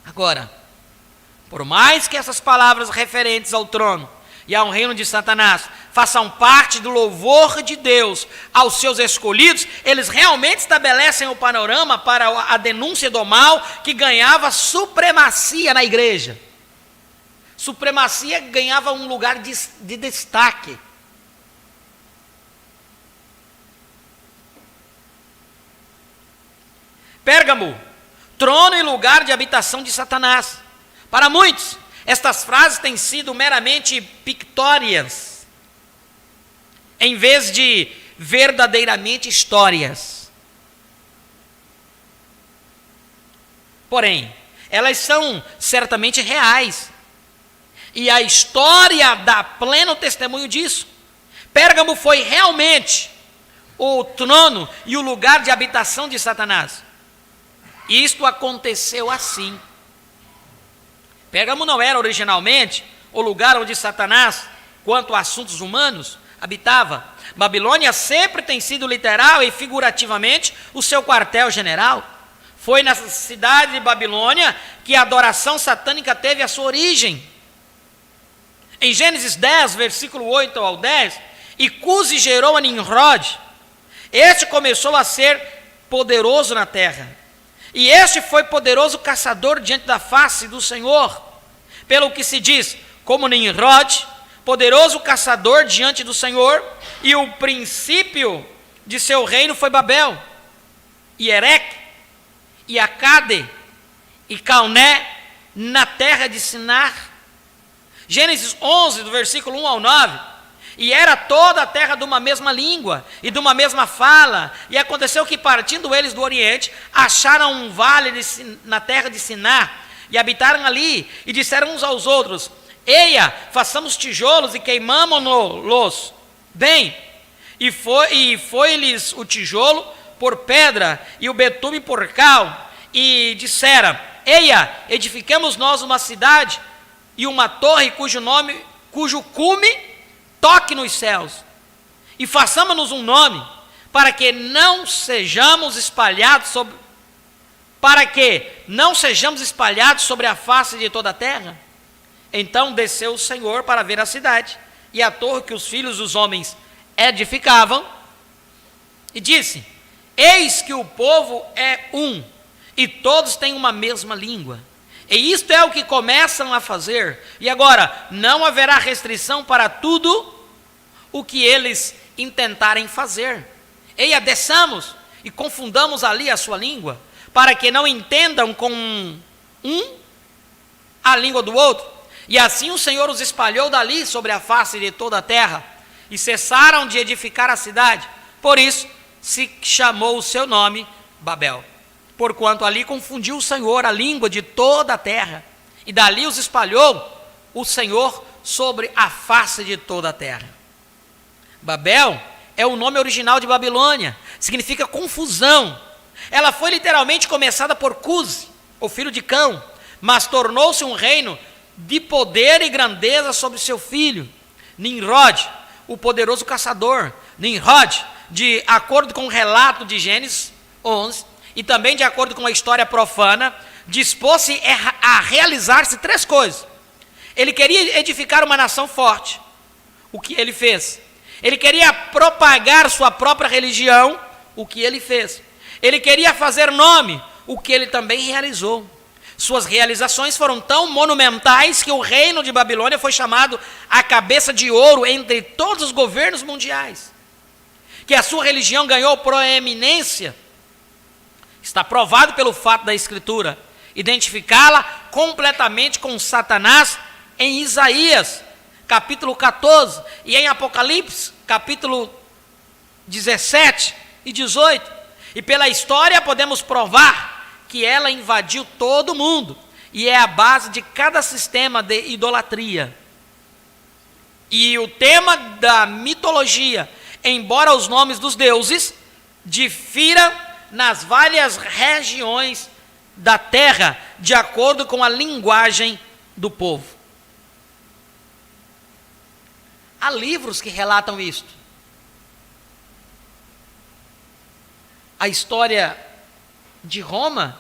Agora, por mais que essas palavras referentes ao trono e ao reino de Satanás façam parte do louvor de Deus aos seus escolhidos, eles realmente estabelecem o panorama para a denúncia do mal que ganhava supremacia na igreja. Supremacia ganhava um lugar de destaque. Pérgamo, trono e lugar de habitação de Satanás. Para muitos, estas frases têm sido meramente pictórias, em vez de verdadeiramente histórias. Porém, elas são certamente reais. E a história dá pleno testemunho disso. Pérgamo foi realmente o trono e o lugar de habitação de Satanás. E isto aconteceu assim. Pérgamo não era originalmente o lugar onde Satanás, quanto a assuntos humanos, habitava. Babilônia sempre tem sido literal e figurativamente o seu quartel-general. Foi na cidade de Babilônia que a adoração satânica teve a sua origem. Em Gênesis 10, versículo 8 ao 10, e Cusi gerou a Nimrod. Este começou a ser poderoso na terra. E este foi poderoso caçador diante da face do Senhor. Pelo que se diz, como Nimrod, poderoso caçador diante do Senhor, e o princípio de seu reino foi Babel, e Ereque, e Acade, e Calné, na terra de Sinar. Gênesis 11, do versículo 1 ao 9, e era toda a terra de uma mesma língua, e de uma mesma fala, e aconteceu que partindo eles do Oriente, acharam um vale na terra de Sinar, e habitaram ali, e disseram uns aos outros, Eia, façamos tijolos e queimamo-los. Bem, e foi-lhes o tijolo por pedra e o betume por cal, e disseram: eia, edifiquemos nós uma cidade e uma torre cujo cume toque nos céus, e façamos-nos um nome, para que não sejamos espalhados sobre a face de toda a terra. Então desceu o Senhor para ver a cidade e a torre que os filhos dos homens edificavam, e disse: eis que o povo é um, e todos têm uma mesma língua. E isto é o que começam a fazer. E agora, não haverá restrição para tudo o que eles intentarem fazer. Eia, desçamos e confundamos ali a sua língua, para que não entendam com um a língua do outro. E assim o Senhor os espalhou dali sobre a face de toda a terra, e cessaram de edificar a cidade. Por isso se chamou o seu nome Babel, porquanto ali confundiu o Senhor a língua de toda a terra, e dali os espalhou o Senhor sobre a face de toda a terra. Babel é o nome original de Babilônia, significa confusão. Ela foi literalmente começada por Cuse, o filho de Cão, mas tornou-se um reino de poder e grandeza sobre seu filho, Nimrod, o poderoso caçador. Nimrod, de acordo com o relato de Gênesis 11, e também de acordo com a história profana, dispôs-se a realizar-se 3 coisas. Ele queria edificar uma nação forte, o que ele fez. Ele queria propagar sua própria religião, o que ele fez. Ele queria fazer nome, o que ele também realizou. Suas realizações foram tão monumentais que o reino de Babilônia foi chamado a cabeça de ouro entre todos os governos mundiais. Que a sua religião ganhou proeminência está provado pelo fato da Escritura identificá-la completamente com Satanás em Isaías, capítulo 14, e em Apocalipse, capítulo 17 e 18. E pela história podemos provar que ela invadiu todo o mundo e é a base de cada sistema de idolatria. E o tema da mitologia, embora os nomes dos deuses difiram nas várias regiões da terra, de acordo com a linguagem do povo. Há livros que relatam isto. A história de Roma,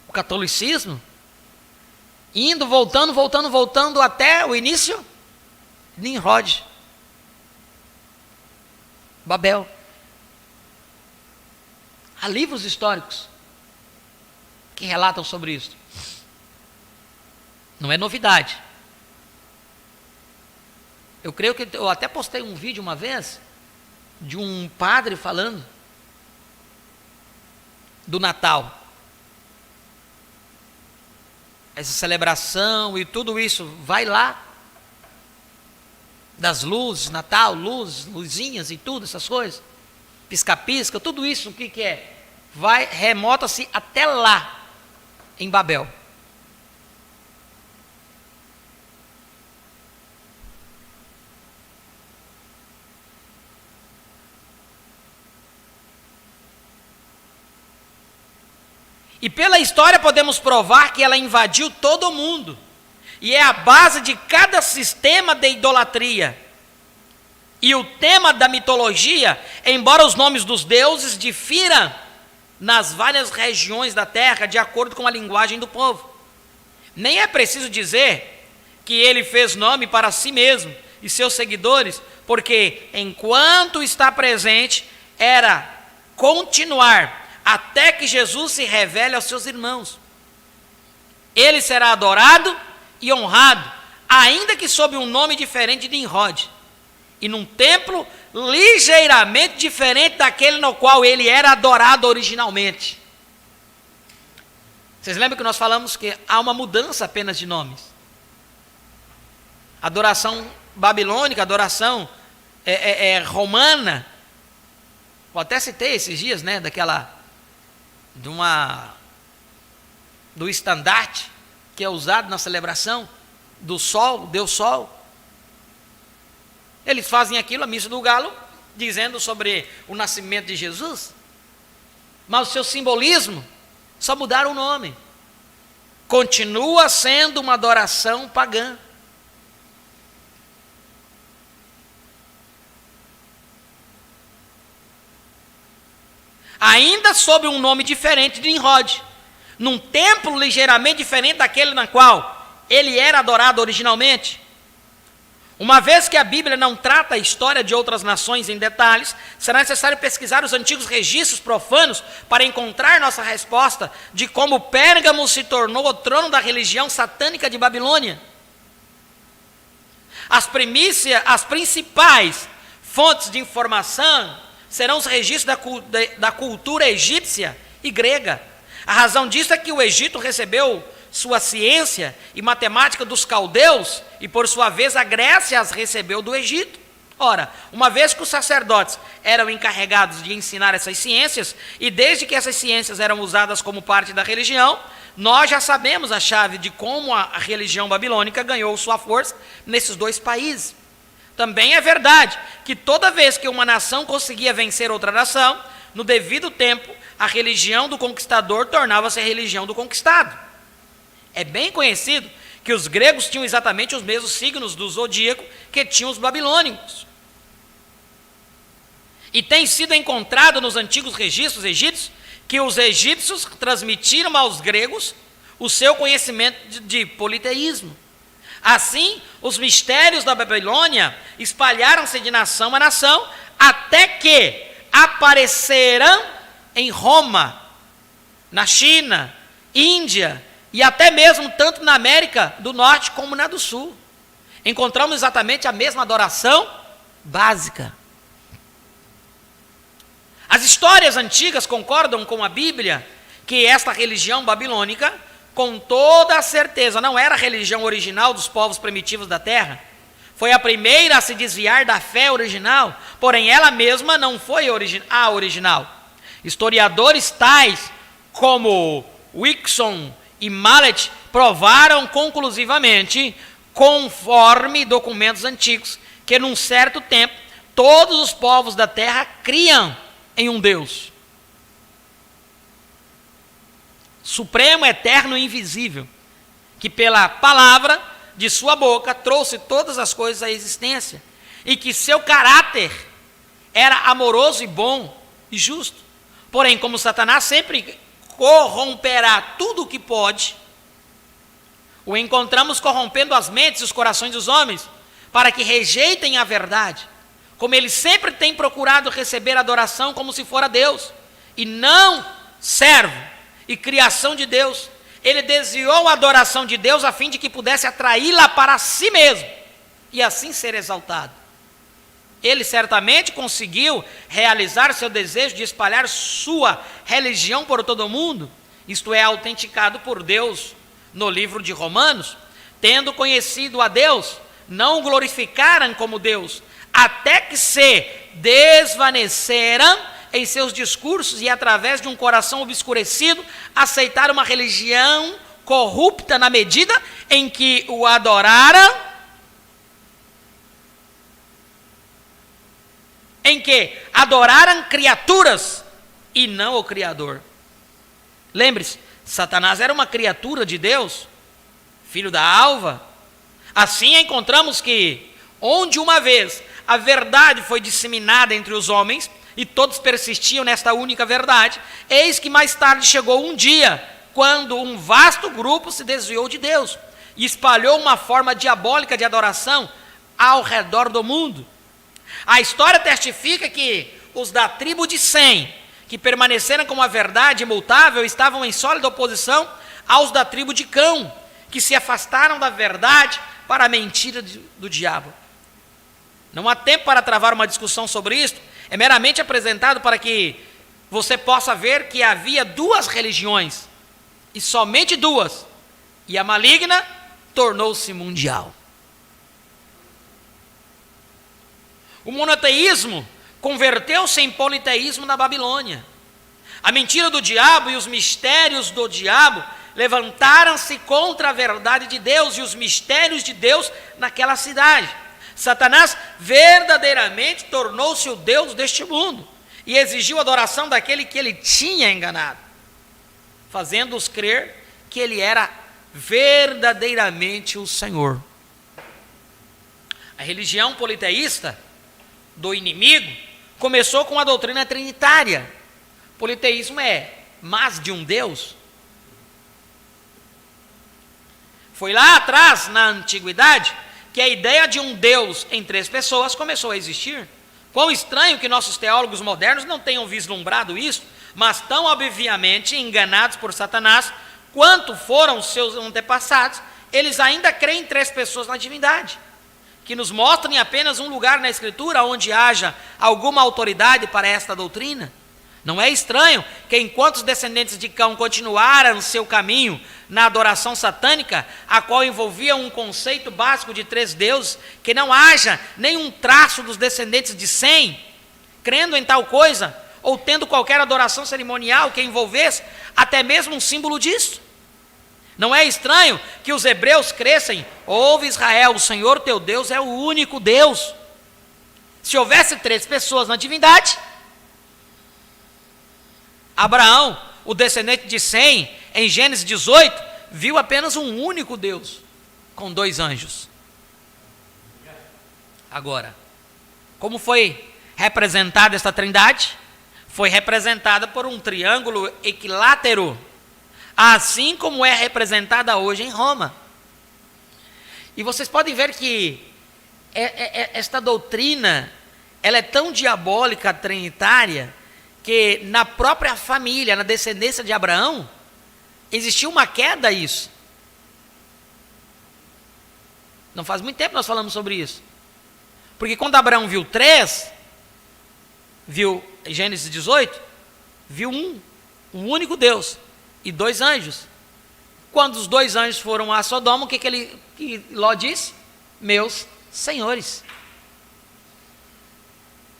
o catolicismo, indo, voltando até o início, Nimrod, Babel. Há livros históricos que relatam sobre isso. Não é novidade. Eu creio que eu até postei um vídeo uma vez de um padre falando do Natal. Essa celebração e tudo isso, vai lá, das luzes, Natal, luzes, luzinhas e tudo, essas coisas, pisca-pisca, tudo isso, o que é? Remota-se até lá, em Babel. E pela história podemos provar que ela invadiu todo o mundo. E é a base de cada sistema de idolatria. E o tema da mitologia, embora os nomes dos deuses difiram nas várias regiões da terra, de acordo com a linguagem do povo. Nem é preciso dizer que ele fez nome para si mesmo e seus seguidores, porque enquanto está presente, era continuar até que Jesus se revele aos seus irmãos. Ele será adorado e honrado, ainda que sob um nome diferente de Nimrod, e num templo ligeiramente diferente daquele no qual ele era adorado originalmente. Vocês lembram que nós falamos que há uma mudança apenas de nomes? Adoração babilônica, adoração romana. Eu até citei esses dias, né, do estandarte que é usado na celebração. do sol, Deus Sol. Eles fazem aquilo, a missa do galo, dizendo sobre o nascimento de Jesus. Mas o seu simbolismo, só mudaram o nome. Continua sendo uma adoração pagã. Ainda sob um nome diferente de Nimrod, num templo ligeiramente diferente daquele na qual ele era adorado originalmente. Uma vez que a Bíblia não trata a história de outras nações em detalhes, será necessário pesquisar os antigos registros profanos para encontrar nossa resposta de como Pérgamo se tornou o trono da religião satânica de Babilônia. As principais fontes de informação serão os registros da cultura egípcia e grega. A razão disso é que o Egito recebeu sua ciência e matemática dos caldeus, e por sua vez a Grécia as recebeu do Egito. Ora, uma vez que os sacerdotes eram encarregados de ensinar essas ciências, e desde que essas ciências eram usadas como parte da religião, nós já sabemos a chave de como a religião babilônica ganhou sua força nesses dois países. Também é verdade que toda vez que uma nação conseguia vencer outra nação, no devido tempo, a religião do conquistador tornava-se a religião do conquistado. É bem conhecido que os gregos tinham exatamente os mesmos signos do zodíaco que tinham os babilônicos. E tem sido encontrado nos antigos registros egípcios que os egípcios transmitiram aos gregos o seu conhecimento de politeísmo. Assim, os mistérios da Babilônia espalharam-se de nação a nação, até que apareceram em Roma, na China, Índia, e até mesmo tanto na América do Norte como na do Sul. Encontramos exatamente a mesma adoração básica. As histórias antigas concordam com a Bíblia que esta religião babilônica, com toda a certeza, não era a religião original dos povos primitivos da terra. Foi a primeira a se desviar da fé original, porém ela mesma não foi a original. Historiadores tais como Wixon e Mallet provaram conclusivamente, conforme documentos antigos, que num certo tempo todos os povos da terra criam em um Deus supremo, eterno e invisível, que pela palavra de sua boca trouxe todas as coisas à existência, e que seu caráter era amoroso e bom e justo. Porém, como Satanás sempre corromperá tudo o que pode, o encontramos corrompendo as mentes e os corações dos homens, para que rejeitem a verdade, como ele sempre tem procurado receber adoração como se fora Deus, e não servo e criação de Deus. Ele desviou a adoração de Deus a fim de que pudesse atraí-la para si mesmo, e assim ser exaltado. Ele certamente conseguiu realizar seu desejo de espalhar sua religião por todo o mundo, isto é, autenticado por Deus no livro de Romanos. Tendo conhecido a Deus, não o glorificaram como Deus, até que se desvaneceram em seus discursos e, através de um coração obscurecido, aceitaram uma religião corrupta na medida em que o adoraram, criaturas e não o Criador. Lembre-se, Satanás era uma criatura de Deus, filho da alva. Assim encontramos que, onde uma vez a verdade foi disseminada entre os homens, e todos persistiam nesta única verdade, eis que mais tarde chegou um dia, quando um vasto grupo se desviou de Deus, e espalhou uma forma diabólica de adoração ao redor do mundo. A história testifica que os da tribo de Sem, que permaneceram com a verdade imutável, estavam em sólida oposição aos da tribo de Cão, que se afastaram da verdade para a mentira do diabo. Não há tempo para travar uma discussão sobre isto, é meramente apresentado para que você possa ver que havia duas religiões, e somente duas, e a maligna tornou-se mundial. O monoteísmo converteu-se em politeísmo na Babilônia. A mentira do diabo e os mistérios do diabo levantaram-se contra a verdade de Deus e os mistérios de Deus naquela cidade. Satanás verdadeiramente tornou-se o Deus deste mundo e exigiu a adoração daquele que ele tinha enganado, fazendo-os crer que ele era verdadeiramente o Senhor. A religião politeísta do inimigo começou com a doutrina trinitária. Politeísmo é mais de um Deus. Foi lá atrás, na antiguidade, que a ideia de um Deus em 3 pessoas começou a existir. Quão estranho que nossos teólogos modernos não tenham vislumbrado isso, mas tão obviamente enganados por Satanás quanto foram seus antepassados, eles ainda creem em 3 pessoas na divindade, que nos mostrem apenas um lugar na Escritura onde haja alguma autoridade para esta doutrina. Não é estranho que enquanto os descendentes de Cão continuaram seu caminho na adoração satânica, a qual envolvia um conceito básico de 3 deuses, que não haja nenhum traço dos descendentes de Sem, crendo em tal coisa, ou tendo qualquer adoração cerimonial que envolvesse até mesmo um símbolo disso. Não é estranho que os hebreus crescem: ouve Israel, o Senhor teu Deus é o único Deus. Se houvesse 3 pessoas na divindade, Abraão, o descendente de Sem, em Gênesis 18, viu apenas um único Deus, com 2 anjos. Agora, como foi representada esta trindade? Foi representada por um triângulo equilátero, assim como é representada hoje em Roma. E vocês podem ver que esta doutrina, ela é tão diabólica, trinitária, que na própria família, na descendência de Abraão, existiu uma queda a isso. Não faz muito tempo que nós falamos sobre isso. Porque quando Abraão viu 3, viu Gênesis 18, viu um único Deus e 2 anjos. Quando os 2 anjos foram a Sodoma, o que Ló disse? Meus senhores.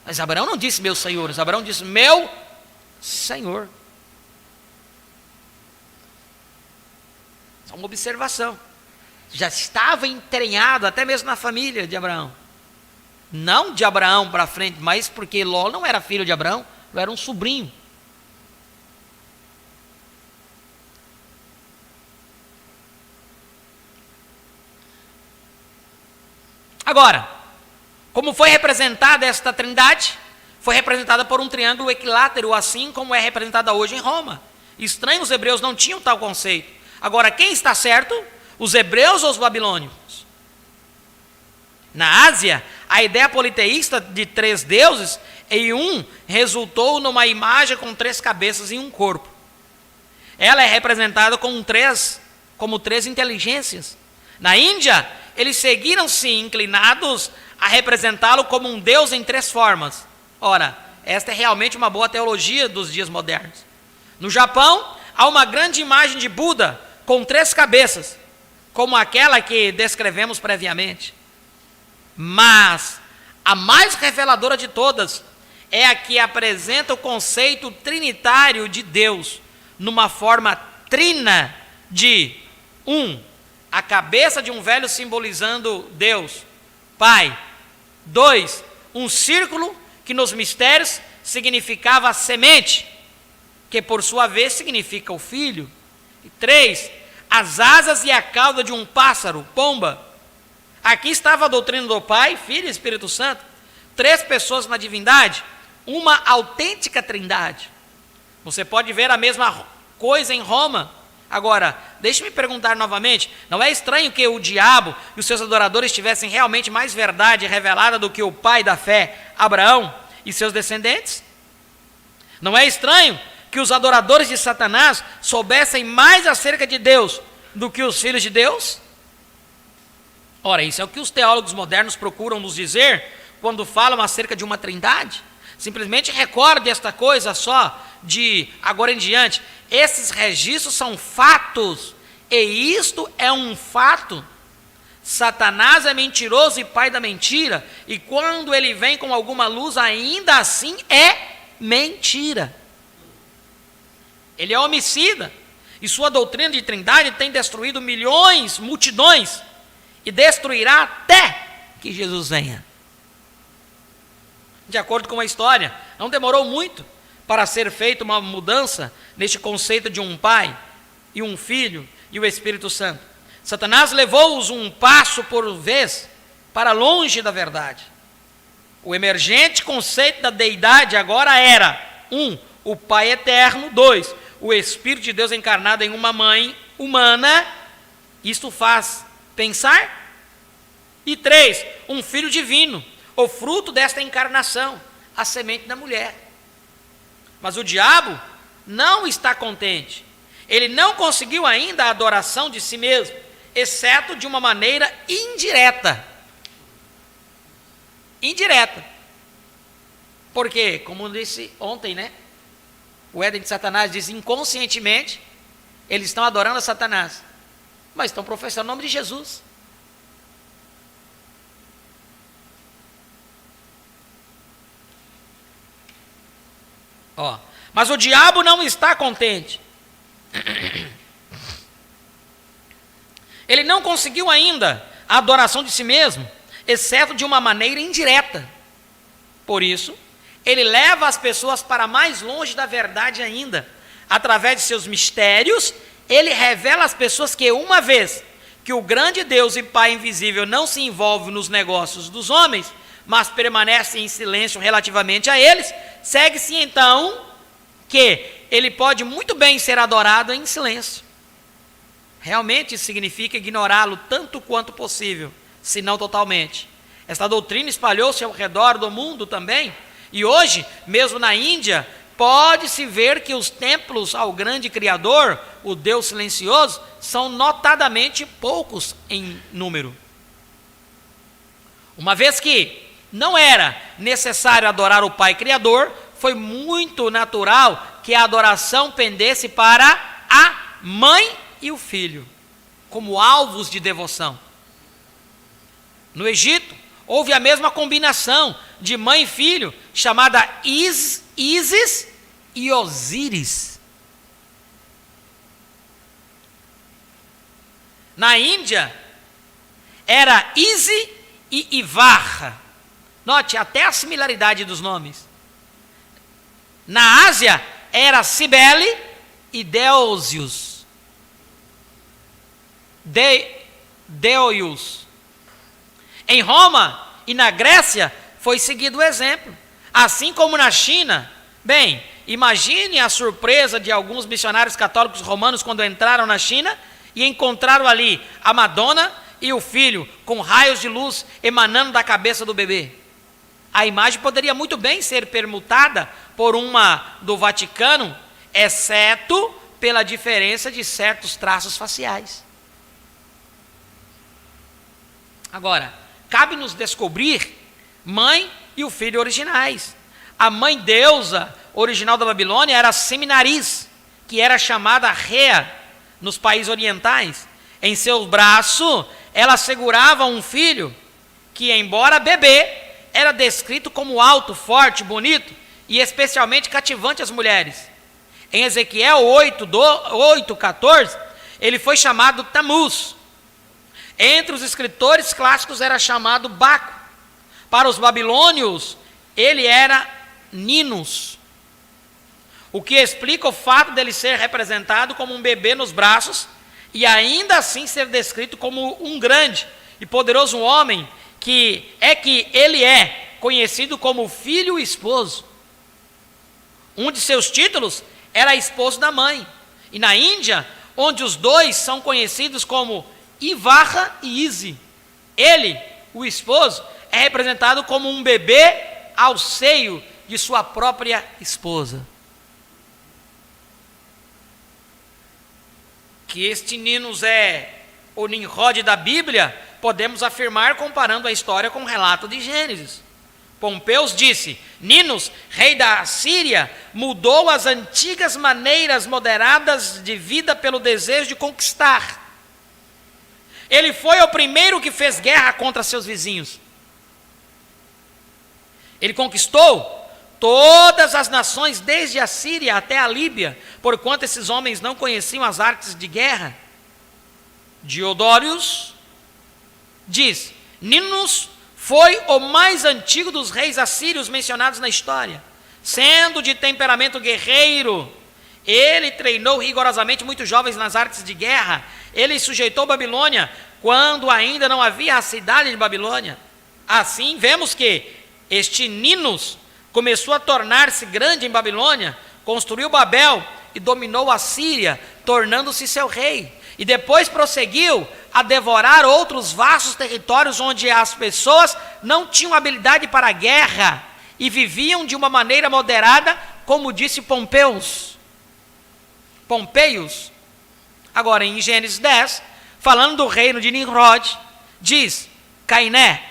Mas Abraão não disse meus senhores, Abraão disse meu Senhor. Só uma observação. Já estava entranhado até mesmo na família de Abraão. Não de Abraão para frente, mas porque Ló não era filho de Abraão, Ló era um sobrinho. Agora, como foi representada esta trindade? Foi representada por um triângulo equilátero, assim como é representada hoje em Roma. Estranho, os hebreus não tinham tal conceito. Agora, quem está certo? Os hebreus ou os babilônios? Na Ásia, a ideia politeísta de 3 deuses em um resultou numa imagem com 3 cabeças e um corpo. Ela é representada como 3 inteligências. Na Índia, eles seguiram-se inclinados a representá-lo como um Deus em 3 formas. Ora, esta é realmente uma boa teologia dos dias modernos. No Japão, há uma grande imagem de Buda com 3 cabeças, como aquela que descrevemos previamente. Mas a mais reveladora de todas é a que apresenta o conceito trinitário de Deus, numa forma trina de 1, a cabeça de um velho simbolizando Deus, Pai. 2, um círculo que nos mistérios significava a semente, que por sua vez significa o filho. E 3, as asas e a cauda de um pássaro, pomba. Aqui estava a doutrina do Pai, Filho e Espírito Santo. 3 pessoas na divindade, uma autêntica trindade. Você pode ver a mesma coisa em Roma. Agora, deixe-me perguntar novamente, não é estranho que o diabo e os seus adoradores tivessem realmente mais verdade revelada do que o pai da fé, Abraão, e seus descendentes? Não é estranho que os adoradores de Satanás soubessem mais acerca de Deus do que os filhos de Deus? Ora, isso é o que os teólogos modernos procuram nos dizer quando falam acerca de uma trindade. Simplesmente recorde esta coisa só de agora em diante. Esses registros são fatos, e isto é um fato. Satanás é mentiroso e pai da mentira, e quando ele vem com alguma luz, ainda assim é mentira. Ele é homicida, e sua doutrina de trindade tem destruído milhões, multidões, e destruirá até que Jesus venha. De acordo com a história, não demorou muito para ser feita uma mudança neste conceito de um pai e um filho e o Espírito Santo. Satanás levou-os um passo por vez para longe da verdade. O emergente conceito da deidade agora era: 1. O Pai eterno. 2. O Espírito de Deus encarnado em uma mãe humana. Isto faz pensar. E 3. Um Filho divino, o fruto desta encarnação, a semente da mulher. Mas o diabo não está contente. Ele não conseguiu ainda a adoração de si mesmo, exceto de uma maneira indireta. Indireta. Porque, como disse ontem, né? O Éden de Satanás diz: inconscientemente, eles estão adorando a Satanás, mas estão professando o nome de Jesus. Mas o diabo não está contente. Ele não conseguiu ainda a adoração de si mesmo, exceto de uma maneira indireta. Por isso, ele leva as pessoas para mais longe da verdade ainda. Através de seus mistérios, ele revela às pessoas que, uma vez que o grande Deus e Pai invisível não se envolve nos negócios dos homens, mas permanece em silêncio relativamente a eles, segue-se então que ele pode muito bem ser adorado em silêncio. Realmente isso significa ignorá-lo tanto quanto possível, se não totalmente. Esta doutrina espalhou-se ao redor do mundo também, e hoje, mesmo na Índia, pode-se ver que os templos ao grande Criador, o Deus silencioso, são notadamente poucos em número. Uma vez que não era necessário adorar o Pai Criador, foi muito natural que a adoração pendesse para a mãe e o filho, como alvos de devoção. No Egito, houve a mesma combinação de mãe e filho, chamada Ísis e Osíris. Na Índia, era Isi e Ivarra. Note até a similaridade dos nomes. Na Ásia, era Cibele e Deósius. Deoius. Em Roma e na Grécia foi seguido o exemplo. Assim como na China. Bem, imagine a surpresa de alguns missionários católicos romanos quando entraram na China e encontraram ali a Madonna e o filho com raios de luz emanando da cabeça do bebê. A imagem poderia muito bem ser permutada por uma do Vaticano, exceto pela diferença de certos traços faciais. Agora, cabe-nos descobrir mãe e o filho originais. A mãe deusa original da Babilônia era Seminaris, que era chamada Rea nos países orientais. Em seu braço, ela segurava um filho que, embora bebê, era descrito como alto, forte, bonito e especialmente cativante às mulheres. Em Ezequiel 8:14, ele foi chamado Tamuz. Entre os escritores clássicos era chamado Baco. Para os babilônios, ele era Ninos, o que explica o fato dele ser representado como um bebê nos braços e ainda assim ser descrito como um grande e poderoso homem, que ele é conhecido como filho e esposo. Um de seus títulos era esposo da mãe. E na Índia, onde os dois são conhecidos como Ivarra e Isi, ele, o esposo, é representado como um bebê ao seio de sua própria esposa. Que este Ninos é o Nimrod da Bíblia, podemos afirmar comparando a história com o relato de Gênesis. Pompeus disse: Ninos, rei da Assíria, mudou as antigas maneiras moderadas de vida pelo desejo de conquistar. Ele foi o primeiro que fez guerra contra seus vizinhos. Ele conquistou todas as nações, desde a Síria até a Líbia, porquanto esses homens não conheciam as artes de guerra. Diodórios diz: Ninos foi o mais antigo dos reis assírios mencionados na história. Sendo de temperamento guerreiro, ele treinou rigorosamente muitos jovens nas artes de guerra. Ele sujeitou Babilônia quando ainda não havia a cidade de Babilônia. Assim, vemos que este Ninos começou a tornar-se grande em Babilônia, construiu Babel e dominou a Síria, tornando-se seu rei. E depois prosseguiu a devorar outros vastos territórios onde as pessoas não tinham habilidade para a guerra e viviam de uma maneira moderada, como disse Pompeius. Agora, em Gênesis 10, falando do reino de Nimrod, diz: Cauné,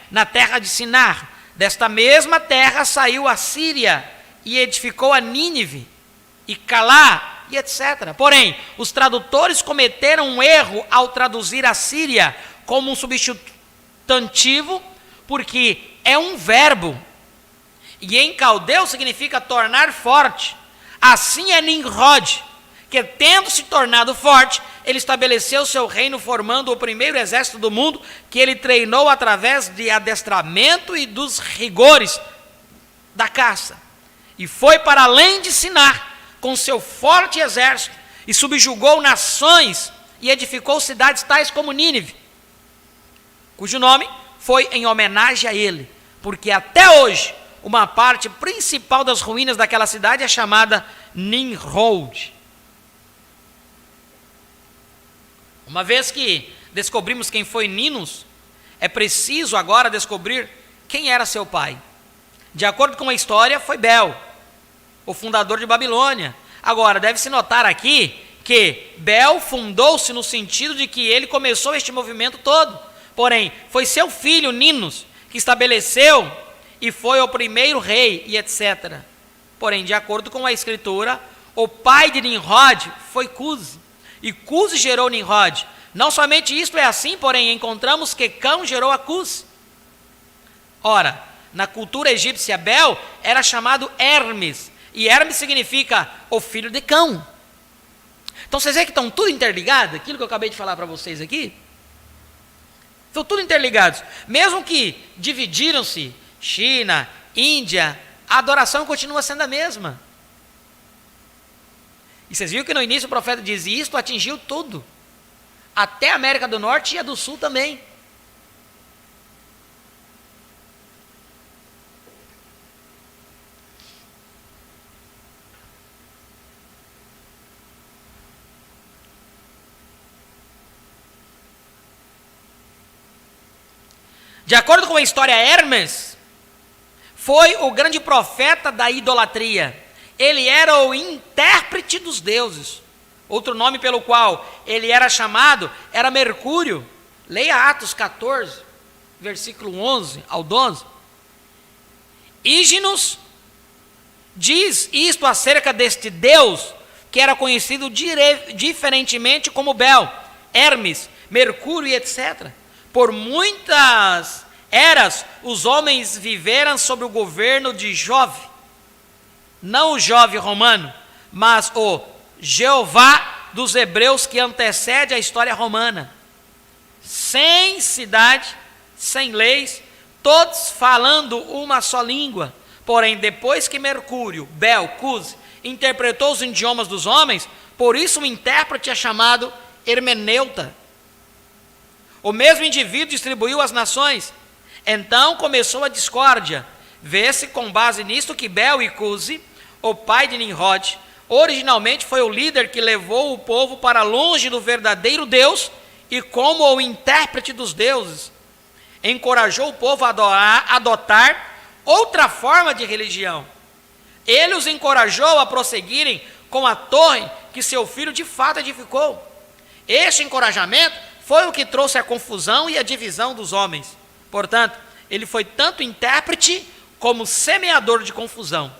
na terra de Sinar. Desta mesma terra saiu a Síria e edificou a Nínive, e Calá, e etc. Porém, os tradutores cometeram um erro ao traduzir a Síria como um substantivo, porque é um verbo, e em caldeu significa tornar forte. Assim é Nimrod, que tendo se tornado forte, ele estabeleceu seu reino, formando o primeiro exército do mundo, que ele treinou através de adestramento e dos rigores da caça. E foi para além de Sinar, com seu forte exército, e subjugou nações, e edificou cidades tais como Nínive, cujo nome foi em homenagem a ele, porque até hoje, uma parte principal das ruínas daquela cidade é chamada Nimrod. Uma vez que descobrimos quem foi Ninos, é preciso agora descobrir quem era seu pai. De acordo com a história, foi Bel, o fundador de Babilônia. Agora, deve-se notar aqui que Bel fundou-se no sentido de que ele começou este movimento todo. Porém, foi seu filho Ninos que estabeleceu e foi o primeiro rei e etc. Porém, de acordo com a escritura, o pai de Nimrod foi Cusi. E Cusi gerou Nimrod. Não somente isto é assim, porém encontramos que Cão gerou a Cusi. Ora, na cultura egípcia, Bel era chamado Hermes, e Hermes significa o filho de Cão. Então vocês veem que estão tudo interligados, aquilo que eu acabei de falar para vocês aqui? Estão tudo interligados. Mesmo que dividiram-se China, Índia, a adoração continua sendo a mesma. E vocês viram que no início o profeta diz: isto atingiu tudo, até a América do Norte e a do Sul também. De acordo com a história, Hermes foi o grande profeta da idolatria. Ele era o intérprete dos deuses. Outro nome pelo qual ele era chamado era Mercúrio. Leia Atos 14, versículo 11 ao 12. Híginos diz isto acerca deste Deus, que era conhecido diferentemente como Bel, Hermes, Mercúrio e etc. Por muitas eras, os homens viveram sob o governo de Jove. Não o Jove romano, mas o Jeová dos hebreus, que antecede a história romana. Sem cidade, sem leis, todos falando uma só língua. Porém, depois que Mercúrio, Bel, Cusi, interpretou os idiomas dos homens, por isso o intérprete é chamado hermeneuta. O mesmo indivíduo distribuiu as nações. Então começou a discórdia. Vê-se com base nisto que Bel e Cusi, o pai de Nimrod, originalmente foi o líder que levou o povo para longe do verdadeiro Deus e, como o intérprete dos deuses, encorajou o povo a adotar outra forma de religião. Ele os encorajou a prosseguirem com a torre que seu filho de fato edificou. Este encorajamento foi o que trouxe a confusão e a divisão dos homens. Portanto, ele foi tanto intérprete como semeador de confusão.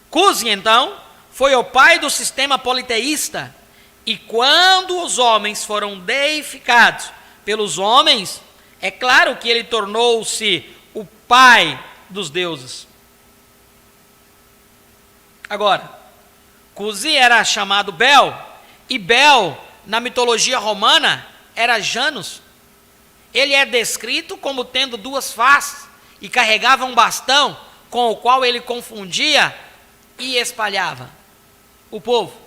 Cusi, então, foi o pai do sistema politeísta, e quando os homens foram deificados pelos homens, é claro que ele tornou-se o pai dos deuses. Agora, Cusi era chamado Bel, e Bel, na mitologia romana, era Janus. Ele é descrito como tendo duas faces e carregava um bastão com o qual ele confundia e espalhava o povo.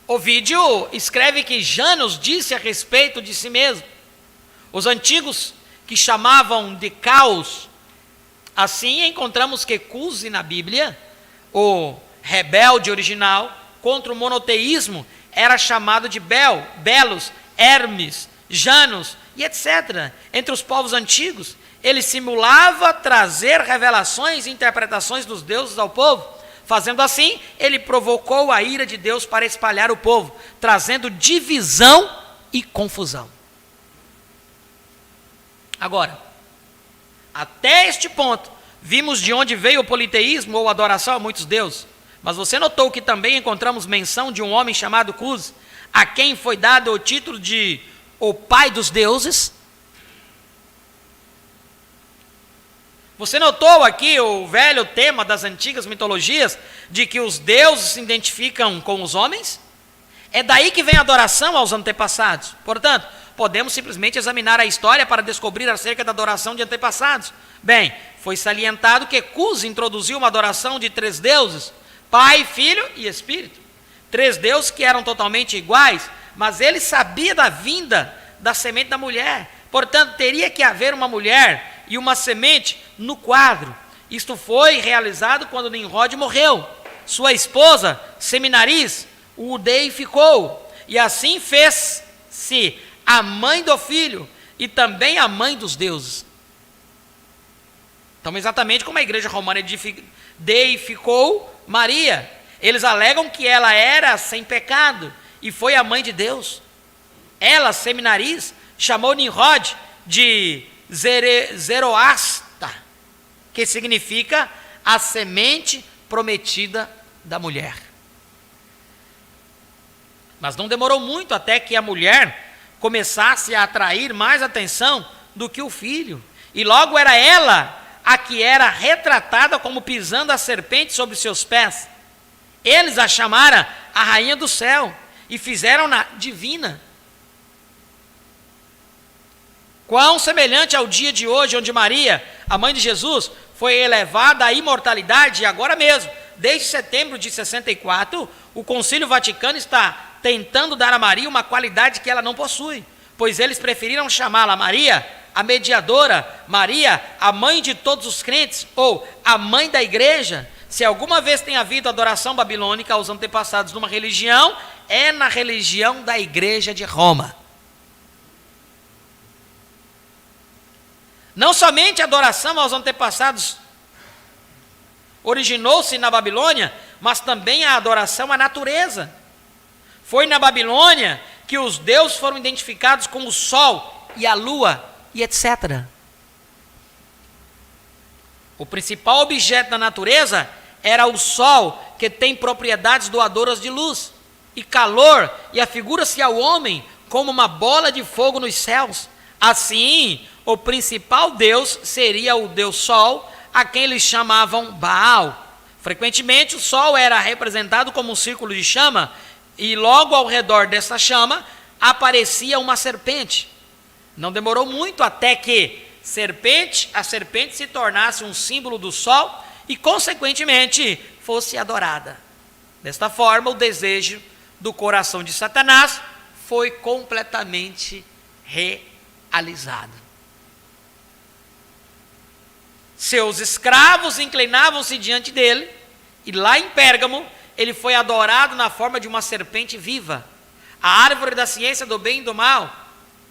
Ovídio escreve que Janus disse a respeito de si mesmo: os antigos que chamavam de caos. Assim encontramos que Cusi na Bíblia, o rebelde original contra o monoteísmo, era chamado de Bel, Belos, Hermes, Janus e etc. Entre os povos antigos, ele simulava trazer revelações e interpretações dos deuses ao povo. Fazendo assim, ele provocou a ira de Deus para espalhar o povo, trazendo divisão e confusão. Agora, até este ponto, vimos de onde veio o politeísmo ou adoração a muitos deuses. Mas você notou que também encontramos menção de um homem chamado Cusi, a quem foi dado o título de o pai dos deuses? Você notou aqui o velho tema das antigas mitologias, de que os deuses se identificam com os homens? É daí que vem a adoração aos antepassados. Portanto, podemos simplesmente examinar a história para descobrir acerca da adoração de antepassados. Bem, foi salientado que Cusi introduziu uma adoração de 3 deuses, Pai, Filho e Espírito. 3 deuses que eram totalmente iguais, mas ele sabia da vinda da semente da mulher. Portanto, teria que haver uma mulher e uma semente no quadro. Isto foi realizado quando Nimrod morreu. Sua esposa, Seminariz, o deificou. E assim fez-se a mãe do filho e também a mãe dos deuses. Então, exatamente como a igreja romana deificou Maria. Eles alegam que ela era sem pecado e foi a mãe de Deus. Ela, Seminariz, chamou Nimrod de Zeroasta, que significa a semente prometida da mulher. Mas não demorou muito até que a mulher começasse a atrair mais atenção do que o filho. E logo era ela a que era retratada como pisando a serpente sobre seus pés. Eles a chamaram a rainha do céu e fizeram-na divina. Quão semelhante ao dia de hoje, onde Maria, a mãe de Jesus, foi elevada à imortalidade, e agora mesmo, desde setembro de 64, o Concílio Vaticano está tentando dar a Maria uma qualidade que ela não possui, pois eles preferiram chamá-la Maria, a mediadora, Maria, a mãe de todos os crentes, ou a mãe da igreja. Se alguma vez tem havido adoração babilônica aos antepassados numa religião, é na religião da igreja de Roma. Não somente a adoração aos antepassados originou-se na Babilônia, mas também a adoração à natureza. Foi na Babilônia que os deuses foram identificados com o sol e a lua e etc. O principal objeto da natureza era o sol, que tem propriedades doadoras de luz e calor, e afigura-se ao homem como uma bola de fogo nos céus. Assim, o principal deus seria o deus Sol, a quem eles chamavam Baal. Frequentemente, o Sol era representado como um círculo de chama, e logo ao redor dessa chama aparecia uma serpente. Não demorou muito até que a serpente se tornasse um símbolo do Sol e, consequentemente, fosse adorada. Desta forma, o desejo do coração de Satanás foi completamente realizado. Seus escravos inclinavam-se diante dele, e lá em Pérgamo, ele foi adorado na forma de uma serpente viva. A árvore da ciência do bem e do mal,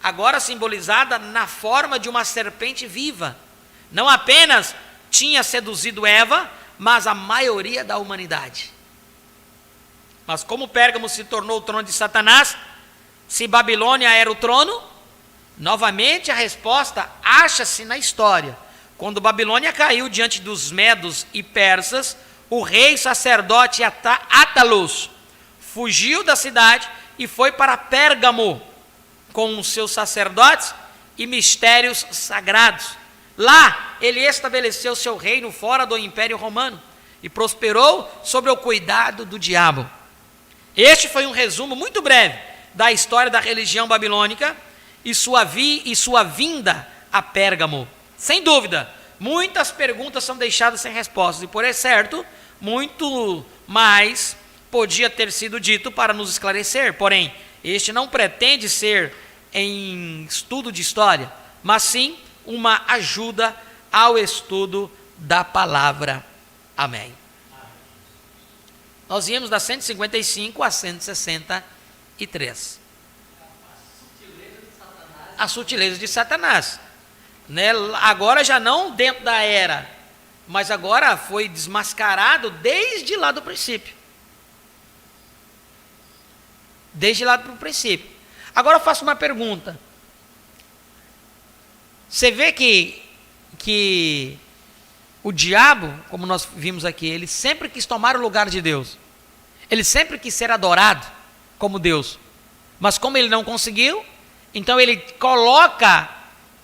agora simbolizada na forma de uma serpente viva, não apenas tinha seduzido Eva, mas a maioria da humanidade. Mas como Pérgamo se tornou o trono de Satanás, se Babilônia era o trono, novamente a resposta acha-se na história. Quando Babilônia caiu diante dos medos e persas, o rei sacerdote Átalos fugiu da cidade e foi para Pérgamo com os seus sacerdotes e mistérios sagrados. Lá, ele estabeleceu seu reino fora do Império Romano e prosperou sob o cuidado do diabo. Este foi um resumo muito breve da história da religião babilônica e sua vinda a Pérgamo. Sem dúvida, muitas perguntas são deixadas sem respostas, e por certo, muito mais podia ter sido dito para nos esclarecer. Porém, este não pretende ser em estudo de história, mas sim uma ajuda ao estudo da palavra. Amém. Nós íamos da 155 a 163. A sutileza de Satanás. Né? Agora já não dentro da era, mas agora foi desmascarado desde lá do princípio. Desde lá do princípio. Agora eu faço uma pergunta. Você vê que o diabo, como nós vimos aqui, ele sempre quis tomar o lugar de Deus. Ele sempre quis ser adorado como Deus. Mas como ele não conseguiu, então ele coloca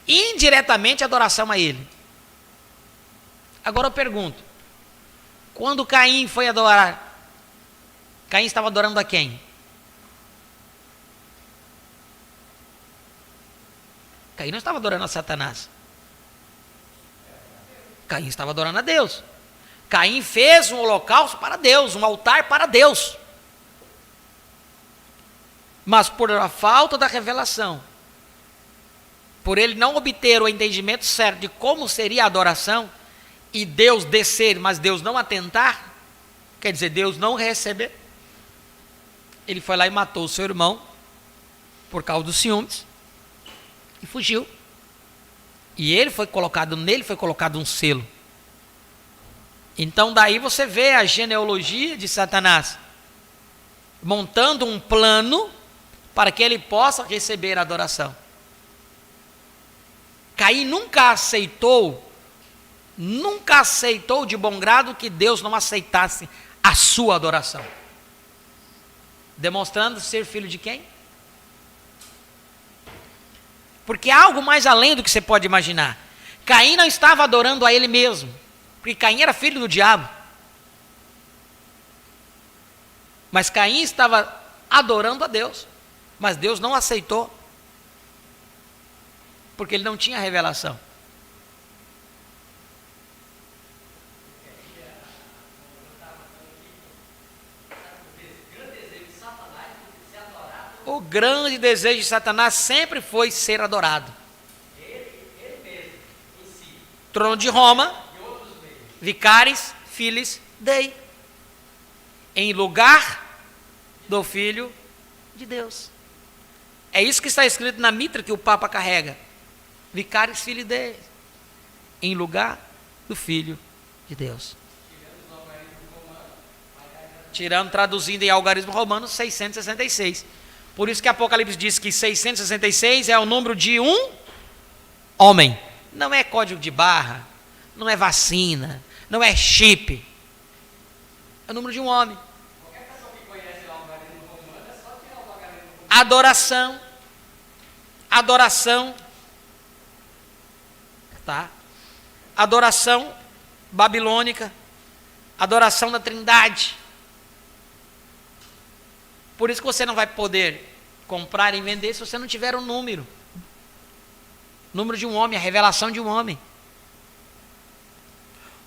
indiretamente a adoração a ele. Agora eu pergunto, quando Caim foi adorar, Caim estava adorando a quem? Caim não estava adorando a Satanás. Caim estava adorando a Deus. Caim fez um holocausto para Deus, um altar para Deus. Mas por a falta da revelação, por ele não obter o entendimento certo de como seria a adoração, e Deus descer, mas Deus não atentar, quer dizer, Deus não receber, ele foi lá e matou o seu irmão, por causa dos ciúmes, e fugiu. E nele foi colocado um selo. Então daí você vê a genealogia de Satanás, montando um plano para que ele possa receber a adoração. Caim nunca aceitou de bom grado que Deus não aceitasse a sua adoração. Demonstrando ser filho de quem? Porque há algo mais além do que você pode imaginar. Caim não estava adorando a ele mesmo, porque Caim era filho do diabo. Mas Caim estava adorando a Deus, mas Deus não aceitou, porque ele não tinha revelação. O grande desejo de Satanás sempre foi ser adorado. Ele mesmo, em si. Trono de Roma, Vicaris Filis Dei, em lugar do Filho de Deus. É isso que está escrito na mitra que o Papa carrega. Vicaris Filii Dei, em lugar do Filho de Deus. Traduzindo em algarismo romano, 666. Por isso que Apocalipse diz que 666 é o número de um homem. Não é código de barra, não é vacina, não é chip. É o número de um homem. Qualquer pessoa que conhece o algarismo romano é só tirar o algarismo romano. Adoração. Tá? Adoração babilônica. Adoração da Trindade. Por isso que você não vai poder comprar e vender se você não tiver um número. Número de um homem, a revelação de um homem.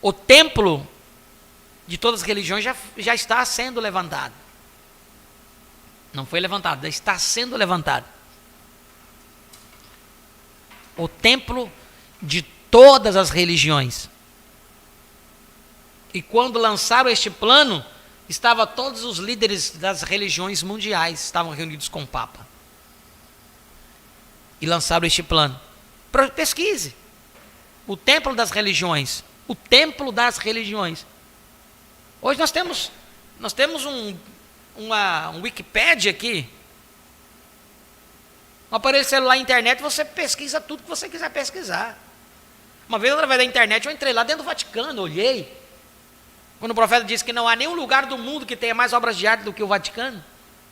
O templo de todas as religiões já está sendo levantado. Não foi levantado, já está sendo levantado. O templo de todas as religiões. E quando lançaram este plano, estavam todos os líderes das religiões mundiais, estavam reunidos com o Papa. E lançaram este plano. Pesquise. O templo das religiões. O templo das religiões. Hoje nós temos um Wikipédia aqui. Um aparelho celular, internet, você pesquisa tudo que você quiser pesquisar. Uma vez, através da internet, eu entrei lá dentro do Vaticano, olhei. Quando o profeta disse que não há nenhum lugar do mundo que tenha mais obras de arte do que o Vaticano.